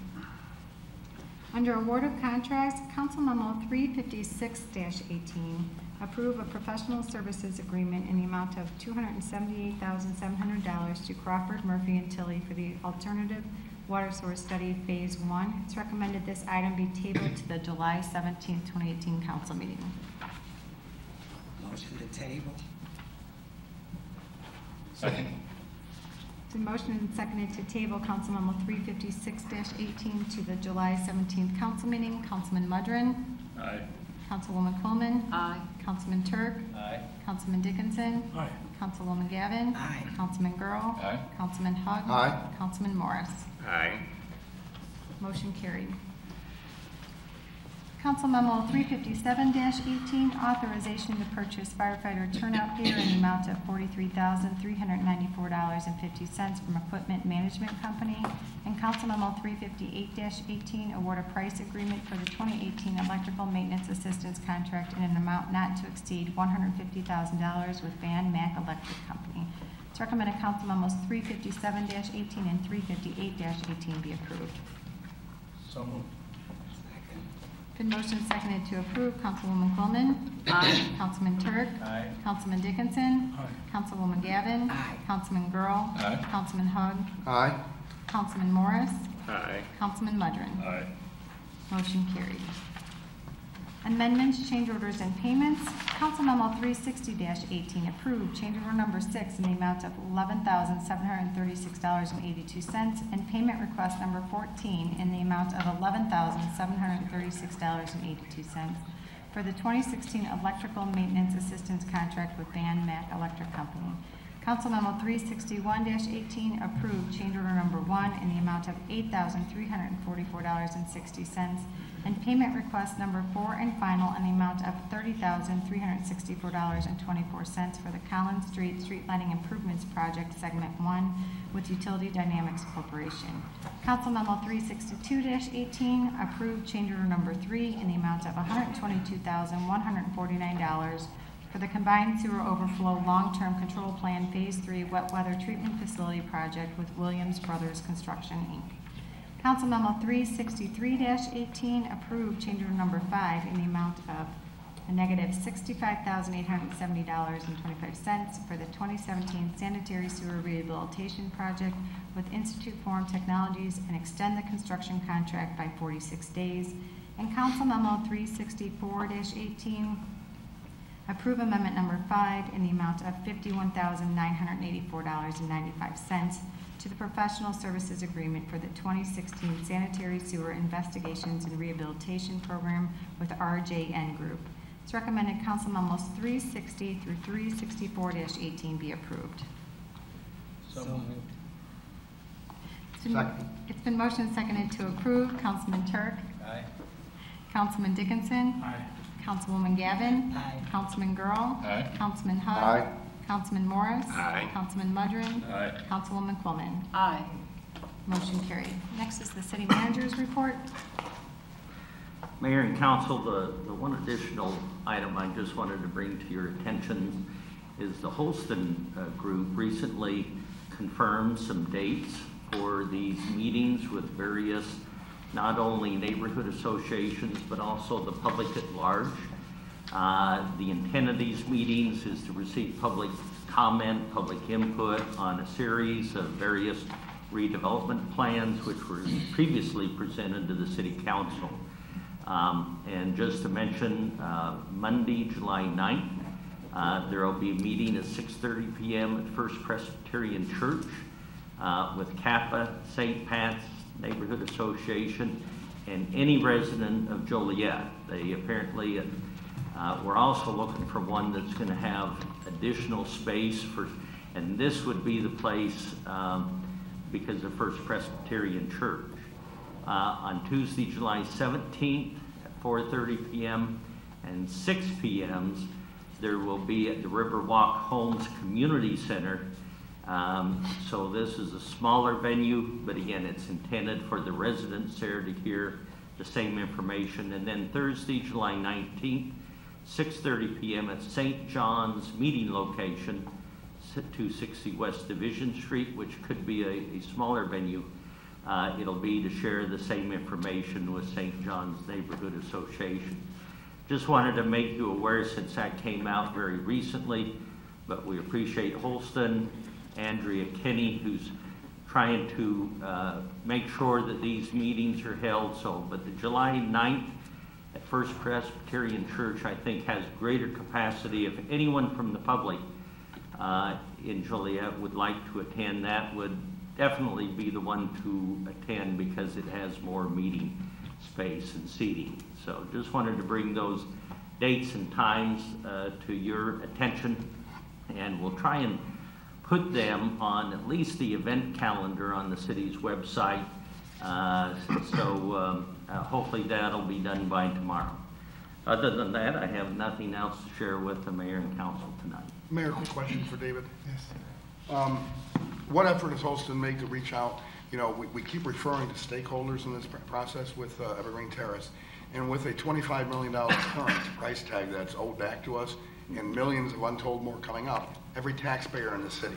Under award of contracts, Council Memo 356-18, approve a professional services agreement in the amount of $278,700 to Crawford, Murphy, and Tilley for the alternative water source study Phase 1. It's recommended this item be tabled to the July 17, 2018 council meeting. Motion to table. Second. It's been motioned and seconded to table Council Memo 356-18 to the July 17th council meeting. Councilman Mudrin. Aye. Councilwoman Coleman. Aye. Councilman Turk. Aye. Councilman Dickinson. Aye. Councilwoman Gavin. Aye. Councilman Girl. Aye. Councilman Hug. Aye. Councilman Morris. Aye. Motion carried. Council Memo 357-18, authorization to purchase firefighter turnout gear in the amount of $43,394.50 from Equipment Management Company. And Council Memo 358-18, award a price agreement for the 2018 electrical maintenance assistance contract in an amount not to exceed $150,000 with Van Mack Electric Company. It's recommended Council Memos 357-18 and 358-18 be approved. So moved. Been motion seconded to approve. Councilwoman Coleman. Aye. Councilman Turk. Aye. Councilman Dickinson. Aye. Councilwoman Gavin. Aye. Councilman Girl. Aye. Councilman Hug. Aye. Councilman Morris. Aye. Councilman Mudrin. Aye. Motion carried. Amendments, change orders, and payments. Council Memo 360-18, approved change order number 6 in the amount of $11,736.82, and payment request number 14 in the amount of $11,736.82 for the 2016 electrical maintenance assistance contract with Van Mack Electric Company. Council Memo 361-18, approved change order number 1 in the amount of $8,344.60, and payment request number 4 and final in the amount of $30,364.24 for the Collins Street Street Lighting Improvements Project Segment 1 with Utility Dynamics Corporation. Council Memo 362-18, approved change order number 3 in the amount of $122,149 for the Combined Sewer Overflow Long-Term Control Plan Phase 3 Wet Weather Treatment Facility Project with Williams Brothers Construction, Inc. Council Memo 363-18, approved change order number 5 in the amount of a negative $65,870.25 for the 2017 Sanitary Sewer Rehabilitation Project with Institute Forum Technologies and extend the construction contract by 46 days. And Council Memo 364-18, approve amendment number 5 in the amount of $51,984.95 to the professional services agreement for the 2016 Sanitary Sewer Investigations and Rehabilitation Program with RJN Group. It's recommended Council Memos 360 through 364-18 be approved. So moved. It's been motioned and seconded to approve. Councilman Turk. Aye. Councilman Dickinson. Aye. Councilwoman Gavin. Aye. Councilman Girl. Aye. Councilman Hug. Aye. Councilman Morris. Aye. Councilman Mudrin. Aye. Councilwoman Coleman. Aye. Motion carried. Next is the city manager's report. Mayor and Council, the one additional item I just wanted to bring to your attention is the Holston group recently confirmed some dates for these meetings with various, not only neighborhood associations, but also the public at large. The intent of these meetings is to receive public comment, public input on a series of various redevelopment plans which were previously presented to the City Council. And just to mention, Monday, July 9th, there will be a meeting at 6:30 p.m. at First Presbyterian Church with Kappa, St. Pat's Neighborhood Association, and any resident of Joliet. They apparently, we're also looking for one that's going to have additional space for, and this would be the place because of First Presbyterian Church. On Tuesday, July 17th at 4:30 p.m. and 6 p.m. there will be at the Riverwalk Homes Community Center. So this is a smaller venue, but again, it's intended for the residents there to hear the same information. And then Thursday, July 19th, 6:30 p.m. at St. John's meeting location, 260 West Division Street, which could be a smaller venue. It'll be to share the same information with St. John's Neighborhood Association. Just wanted to make you aware since that came out very recently, but we appreciate Holston, Andrea Kinney, who's trying to make sure that these meetings are held. So, but the July 9th at First Presbyterian Church, I think, has greater capacity. If anyone from the public in Joliet would like to attend, that would definitely be the one to attend because it has more meeting space and seating. So just wanted to bring those dates and times to your attention, and we'll try and put them on at least the event calendar on the city's website. Hopefully that'll be done by tomorrow. Other than that, I have nothing else to share with the mayor and council tonight. Mayor, quick question for David. Yes. What effort does Holston make to reach out? You know, we keep referring to stakeholders in this process with Evergreen Terrace, and with a $25 million current price tag that's owed back to us and millions of untold more coming up, every taxpayer in the city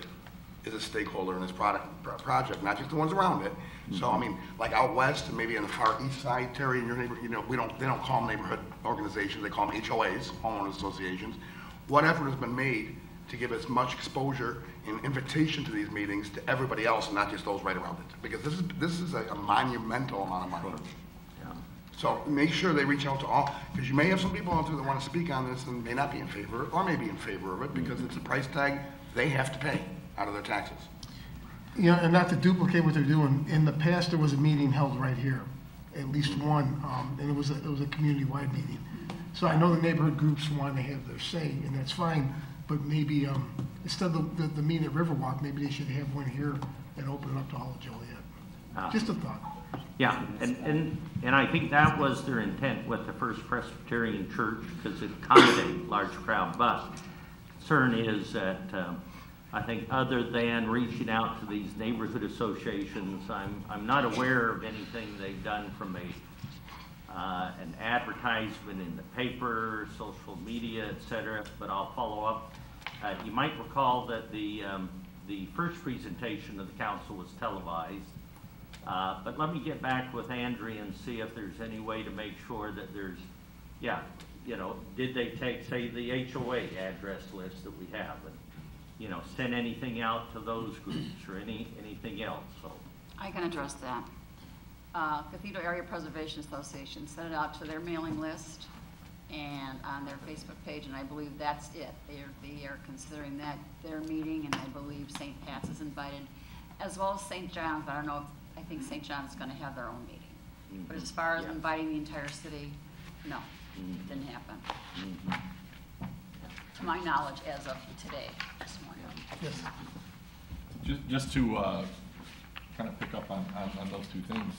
is a stakeholder in this project, not just the ones around it. Mm-hmm. So, I mean, like out west and maybe in the far east side, Terry, in your neighbor, you know, they don't call them neighborhood organizations, they call them HOAs, homeowners associations. What effort has been made to give as much exposure and invitation to these meetings to everybody else and not just those right around it? Because this is a monumental amount of money. Yeah. So make sure they reach out to all, because you may have some people out there that want to speak on this and may not be in favor or may be in favor of it because it's a price tag they have to pay out of their taxes. You know, and not to duplicate what they're doing, in the past there was a meeting held right here, at least one, and it was a community-wide meeting. So I know the neighborhood groups want to have their say, and that's fine, but maybe instead of the meeting at Riverwalk, maybe they should have one here and open it up to all of Joliet. Just a thought. Yeah, and I think that was their intent with the First Presbyterian Church, because it accommodated large crowd. But concern is that I think other than reaching out to these neighborhood associations, I'm not aware of anything they've done from an advertisement in the paper, social media, etc. But I'll follow up. You might recall that the first presentation of the council was televised. But let me get back with Andrea and see if there's any way to make sure that there's, you know, did they take, say, the HOA address list that we have, and, you know, send anything out to those groups or anything else? So I can address that. Cathedral Area Preservation Association sent it out to their mailing list and on their Facebook page, and I believe that's it. They are considering that their meeting, and I believe St. Pat's is invited, as well as St. John's. I don't know if, I think St. John's is going to have their own meeting. Mm-hmm. But as far as inviting the entire city, no, it didn't happen. Mm-hmm. To my knowledge, as of today, this morning. Yes. Just to kind of pick up on those two things,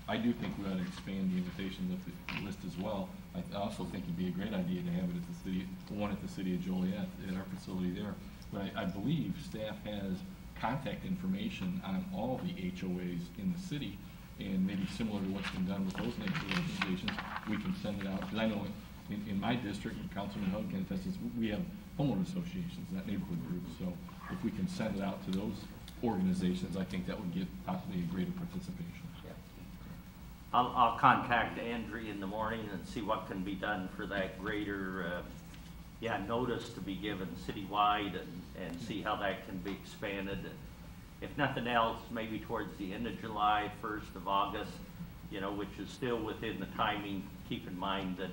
I do think we ought to expand the invitation list as well. I also think it'd be a great idea to have it at the city, one at the city of Joliet, at our facility there. But I believe staff has contact information on all the HOAs in the city. and maybe similar to what's been done with those neighborhood organizations, we can send it out. Because I know in my district, and Councilman Hug can attest this, we have homeowner associations, not neighborhood groups. So if we can send it out to those organizations, I think that would get possibly a greater participation. I'll contact Andrea in the morning and see what can be done for that greater, notice to be given citywide and see how that can be expanded. If nothing else, maybe towards the end of July, 1st of August, which is still within the timing. Keep in mind that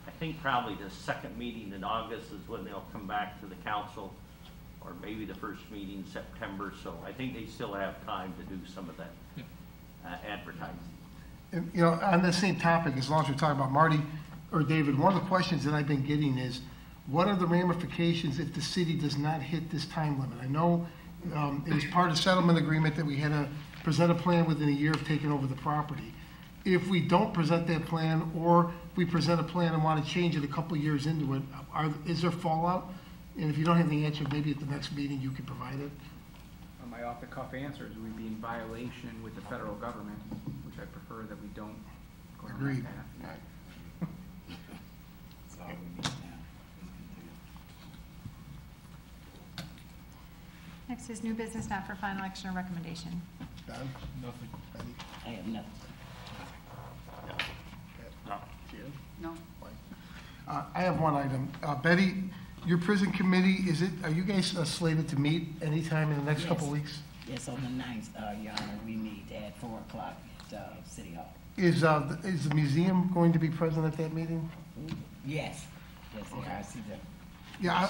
I think probably the second meeting in August is when they'll come back to the council, or maybe the first meeting in September. So I think they still have time to do some of that advertising. And, on the same topic, as long as we're talking about Marty or David, one of the questions that I've been getting is, what are the ramifications if the city does not hit this time limit? I know it was part of the settlement agreement that we had to present a plan within a year of taking over the property. If we don't present that plan, or if we present a plan and want to change it a couple of years into it, is there fallout? And if you don't have the answer, maybe at the next meeting you can provide it. My off-the-cuff answer is we'd be in violation with the federal government, which I prefer that we don't go down Agreed. that path. That's all we need now. Next is new business not for final action or recommendation. Don? Nothing. Betty? I have nothing. No? I have one item. Betty, your prison committee, are you guys slated to meet anytime in the next couple of weeks? Yes, on the 9th, Your Honor, we meet at 4 o'clock at City Hall. Is the museum going to be present at that meeting? Yes. Yes, I see them. Yeah,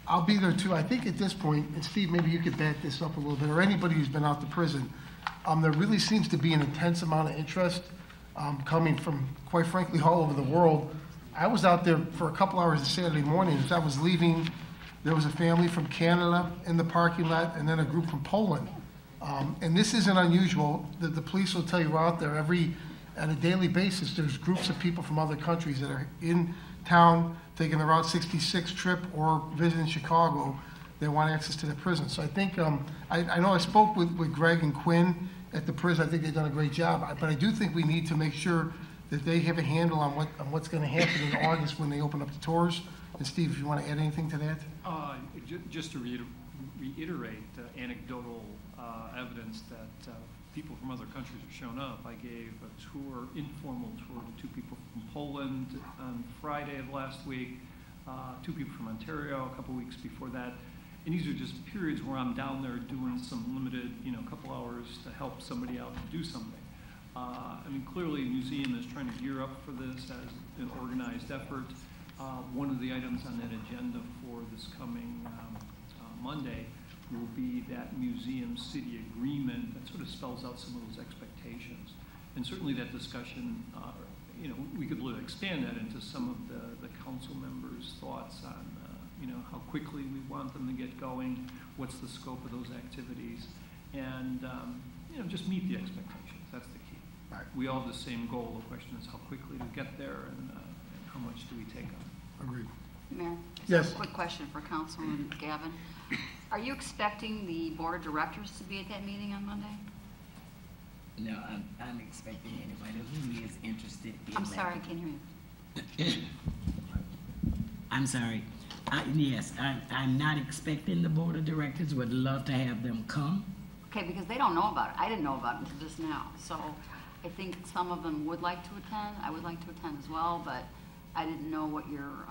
I'll be there too. I think at this point, and Steve, maybe you could back this up a little bit, or anybody who's been out to prison, there really seems to be an intense amount of interest coming from, quite frankly, all over the world. I was out there for a couple hours on Saturday morning. As I was leaving, there was a family from Canada in the parking lot, and then a group from Poland. And this isn't unusual. The police will tell you out there on a daily basis, there's groups of people from other countries that are in town taking the Route 66 trip or visiting Chicago. They want access to the prison. So I think, I know I spoke with Greg and Quinn at the prison. I think they've done a great job. But I do think we need to make sure that they have a handle on what's going to happen in August when they open up the tours. And Steve, if you want to add anything to that? Just to reiterate anecdotal evidence that people from other countries have shown up. I gave a informal tour to 2 people from Poland on Friday of last week, 2 people from Ontario a couple weeks before that. And these are just periods where I'm down there doing some limited, couple hours to help somebody out to do something. Clearly, the museum is trying to gear up for this as an organized effort. One of the items on that agenda for this coming Monday will be that museum city agreement that sort of spells out some of those expectations. And certainly that discussion, we could expand that into some of the council members' thoughts on, how quickly we want them to get going, what's the scope of those activities, and, just meet the expectations. That's the key. Right. We all have the same goal. The question is how quickly to get there and how much do we take on. Agreed. Mayor? Yes. A quick question for Councilman Gavin. Are you expecting the board of directors to be at that meeting on Monday? No, I'm expecting anybody who is interested in I'm sorry, I can't hear you. I'm sorry. Yes, I'm not expecting the board of directors. Would love to have them come. Okay, because they don't know about it. I didn't know about it until just now. So I think some of them would like to attend. I would like to attend as well, but I didn't know what your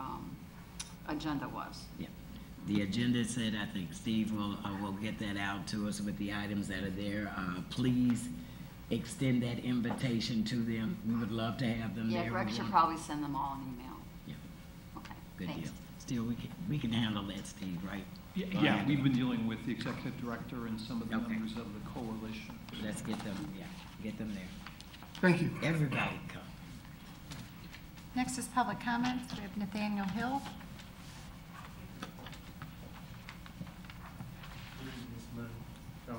agenda was. Yeah. The agenda said, I think Steve will get that out to us with the items that are there. Please extend that invitation to them. We would love to have them there. Yeah, Greg should probably send them all an email. Yeah. Okay, Good thanks. deal. Still, we can handle that, Steve, right? Yeah, we've been dealing with the executive director and some of the members of the coalition. Let's get them, get them there. Thank you. Everybody come. Next is public comments. We have Nathaniel Hill.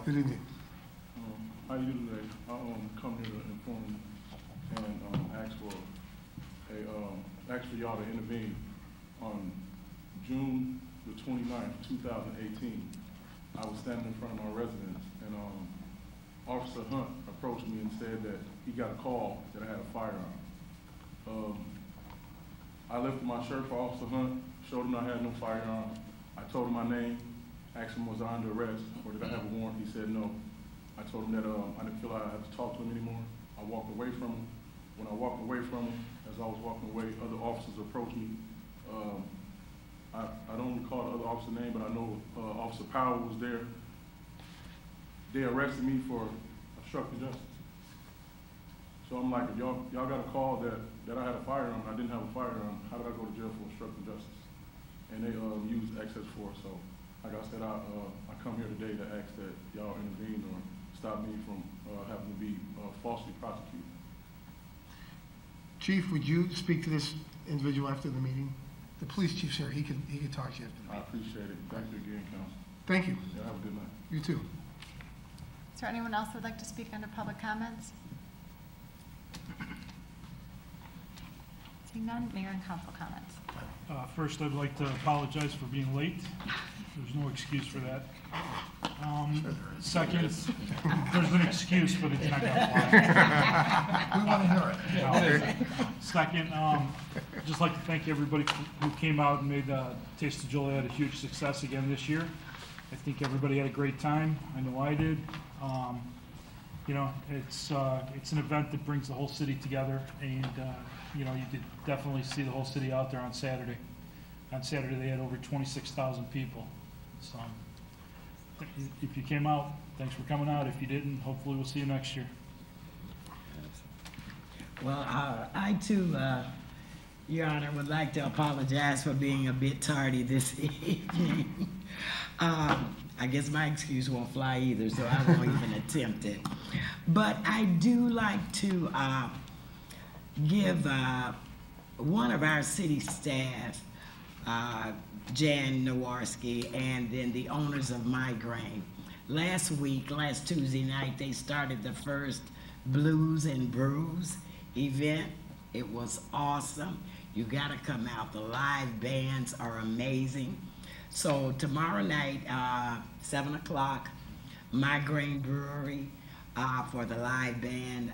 Good evening. How you do today? I come here to inform and ask for y'all to intervene. On June the 29th, 2018, I was standing in front of my residence, and Officer Hunt approached me and said that he got a call that I had a firearm. I lifted my shirt for Officer Hunt, showed him I had no firearm. I told him my name, asked him was I under arrest or did I have a warrant. He said no. I told him that I didn't feel I had to talk to him anymore. I walked away from him. When I walked away from him, as I was walking away, other officers approached me. I don't recall the other officer's name, but I know Officer Powell was there. They arrested me for obstructing justice. So I'm like, if y'all got a call that I had a firearm and I didn't have a firearm, how did I go to jail for obstructing justice? And they used excess force. So like I said, I come here today to ask that y'all intervene or stop me from having to be falsely prosecuted. Chief, would you speak to this individual after the meeting? The police chief's here. He could talk to you after the meeting. I appreciate it. Thank you again, Council. Thank you. Yeah, have a good night. You too. Is there anyone else who would like to speak under public comments? Seeing none, mayor and council comments. First, I'd like to apologize for being late. There's no excuse for that. Second, there's an excuse, but it's not gonna fly. We want to hear it. No. Second, just like to thank everybody who came out and made Taste of Joliet a huge success again this year. I think everybody had a great time. I know I did. You know, it's an event that brings the whole city together, and you know, you could definitely see the whole city out there on Saturday. On Saturday, they had over 26,000 people. So, if you came out, thanks for coming out. If you didn't, hopefully we'll see you next year. Well, I too, Your Honor, would like to apologize for being a bit tardy this evening. I guess my excuse won't fly either, so I won't even attempt it. But I do like to give one of our city staff, Jan Nowarski, and then the owners of Migraine. Last Tuesday night, they started the first Blues and Brews event. It was awesome. You gotta come out. The live bands are amazing. So tomorrow night, 7 o'clock, Migraine Brewery for the live band,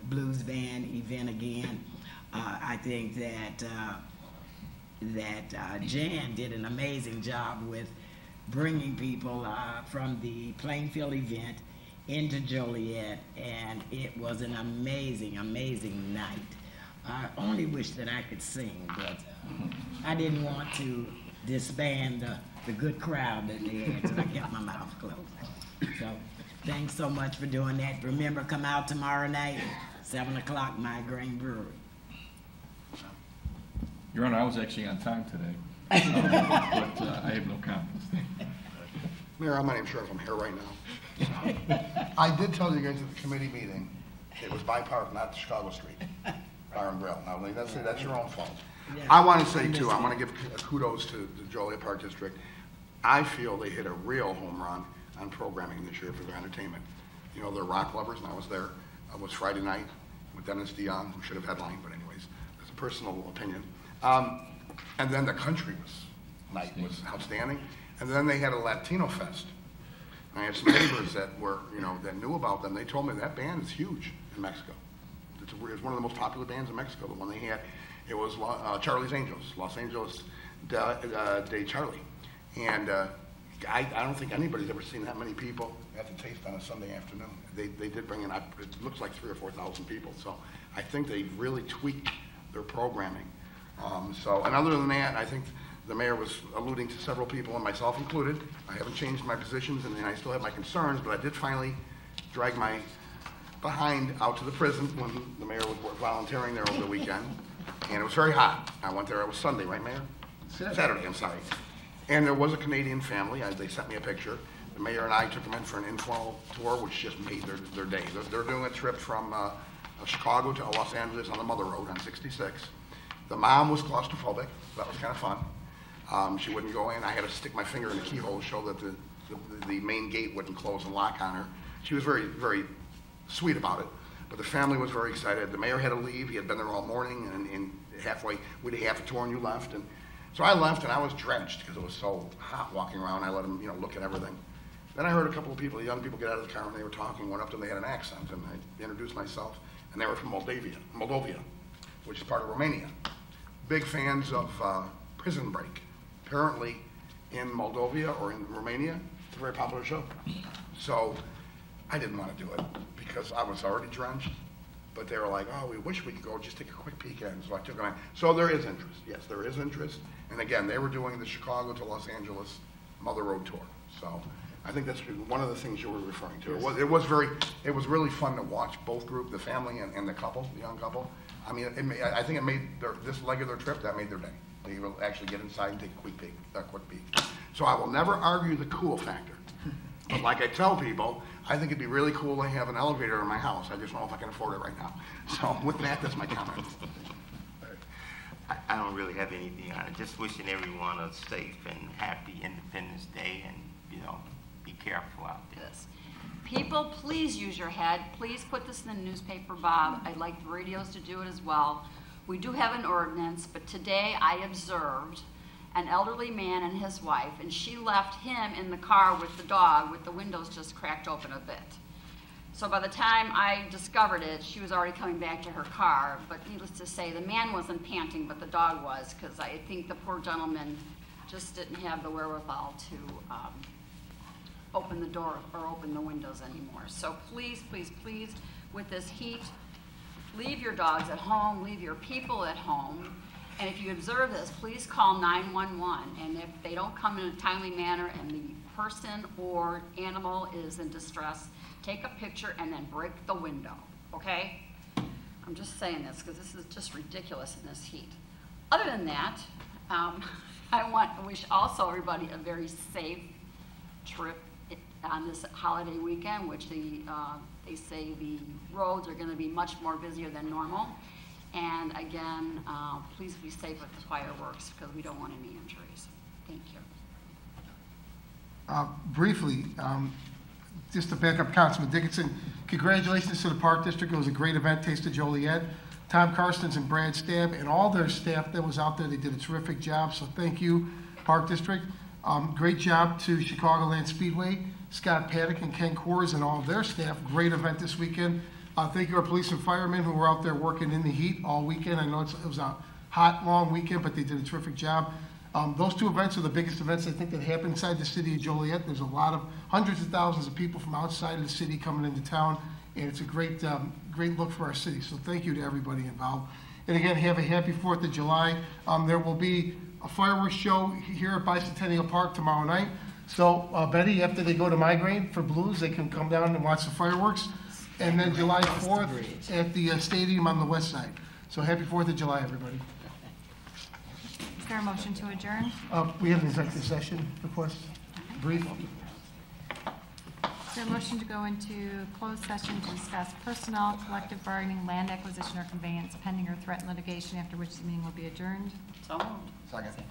blues band event again. I think that Jan did an amazing job with bringing people from the Plainfield event into Joliet, and it was an amazing, amazing night. I only wish that I could sing, but I didn't want to disband the good crowd that they had, so I kept my mouth closed. So thanks so much for doing that. Remember, come out tomorrow night, 7 o'clock, Migraine Brewery. Your Honor, I was actually on time today, but I have no confidence. Mayor, my name's Sheriff. I'm here right now. I did tell you guys at the committee meeting, it was by Park, not Chicago Street, Bar and Grill. Now, that's your own fault. I want to say, too, I want to give kudos to the Joliet Park District. I feel they hit a real home run on programming this year for their entertainment. You know, they're rock lovers, and I was there. It was Friday night with Dennis DeYoung, who should have headlined, but anyways, it's a personal opinion. And then the country night was outstanding. And then they had a Latino Fest. I had some neighbors that were, you know, that knew about them. They told me that band is huge in Mexico. It's one of the most popular bands in Mexico. The one they had, it was Charlie's Angels, Los Angeles de Charlie. And I don't think anybody's ever seen that many people at the Taste on a Sunday afternoon. They did bring in, it looks like 3,000 or 4,000 people. So I think they really tweaked their programming. And other than that, I think the mayor was alluding to several people, and myself included. I haven't changed my positions, and I still have my concerns, but I did finally drag my behind out to the prison when the mayor was volunteering there over the weekend. And it was very hot. I went there, it was Sunday, right, Mayor? Saturday, I'm sorry. And there was a Canadian family. They sent me a picture. The mayor and I took them in for an informal tour, which just made their day. They're doing a trip from Chicago to Los Angeles on the Mother Road on 66. The mom was claustrophobic. That was kind of fun. She wouldn't go in. I had to stick my finger in the keyhole to show that the main gate wouldn't close and lock on her. She was very, very sweet about it. But the family was very excited. The mayor had to leave. He had been there all morning, and halfway, we did half a tour, and you left. And so I left, and I was drenched because it was so hot walking around. I let him, you know, look at everything. Then I heard a couple of people, young people, get out of the car and they were talking, went up to them, they had an accent, and I introduced myself, and they were from Moldova, which is part of Romania. Big fans of Prison Break. Apparently, in Moldova or in Romania, it's a very popular show. So I didn't want to do it because I was already drenched. But they were like, oh, we wish we could go just take a quick peek in. So I took them. So there is interest. Yes, there is interest. And again, they were doing the Chicago to Los Angeles Mother Road tour. So I think that's one of the things you were referring to. It was really fun to watch both group, the family and the couple, the young couple. I mean, I think it made this leg of their trip, that made their day. They will actually get inside and take a quick peek. So I will never argue the cool factor. But like I tell people, I think it'd be really cool to have an elevator in my house. I just don't know if I can afford it right now. So with that, that's my comment. I don't really have anything on it. Just wishing everyone a safe and happy Independence Day, and, you know, be careful out there. Yes. People, please use your head. Please put this in the newspaper, Bob. I'd like the radios to do it as well. We do have an ordinance, but today I observed an elderly man and his wife, and she left him in the car with the dog with the windows just cracked open a bit. So by the time I discovered it, she was already coming back to her car, but needless to say, the man wasn't panting, but the dog was, because I think the poor gentleman just didn't have the wherewithal to open the door or open the windows anymore. So please, please, please, with this heat, leave your dogs at home, leave your people at home. And if you observe this, please call 911. And if they don't come in a timely manner and the person or animal is in distress, take a picture and then break the window, okay? I'm just saying this because this is just ridiculous in this heat. Other than that, I want to wish also everybody a very safe trip on this holiday weekend, which they say the roads are going to be much more busier than normal. And again, please be safe with the fireworks because we don't want any injuries. Thank you. Briefly, just to back up Councilman Dickinson, congratulations to the Park District. It was a great event, Taste of Joliet. Tom Karstens and Brad Stabb and all their staff that was out there, they did a terrific job. So thank you, Park District. Great job to Chicagoland Speedway, Scott Paddock and Ken Kors and all of their staff. Great event this weekend. Thank you, our police and firemen who were out there working in the heat all weekend. I know it was a hot, long weekend, but they did a terrific job. Those two events are the biggest events I think that happen inside the city of Joliet. There's a lot of hundreds of thousands of people from outside of the city coming into town, and it's a great, great look for our city. So thank you to everybody involved. And again, have a happy 4th of July. There will be a fireworks show here at Bicentennial Park tomorrow night. So Betty, after they go to Migraine for Blues, they can come down and watch the fireworks. And then July 4th at the stadium on the west side. So happy 4th of July, everybody. Is there a motion to adjourn? We have an executive session request. Brief. Is there a motion to go into closed session to discuss personnel, collective bargaining, land acquisition or conveyance, pending or threatened litigation, after which the meeting will be adjourned? So moved. Second.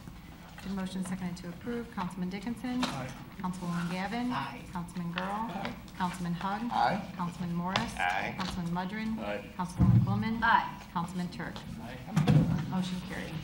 Been motion seconded to approve. Councilman Dickinson. Aye. Councilwoman Gavin. Aye. Councilman Girl. Aye. Councilman Hug. Aye. Councilman Morris. Aye. Councilman Mudrin. Aye. Councilwoman Quilman. Aye. Councilman Turk. Motion carried.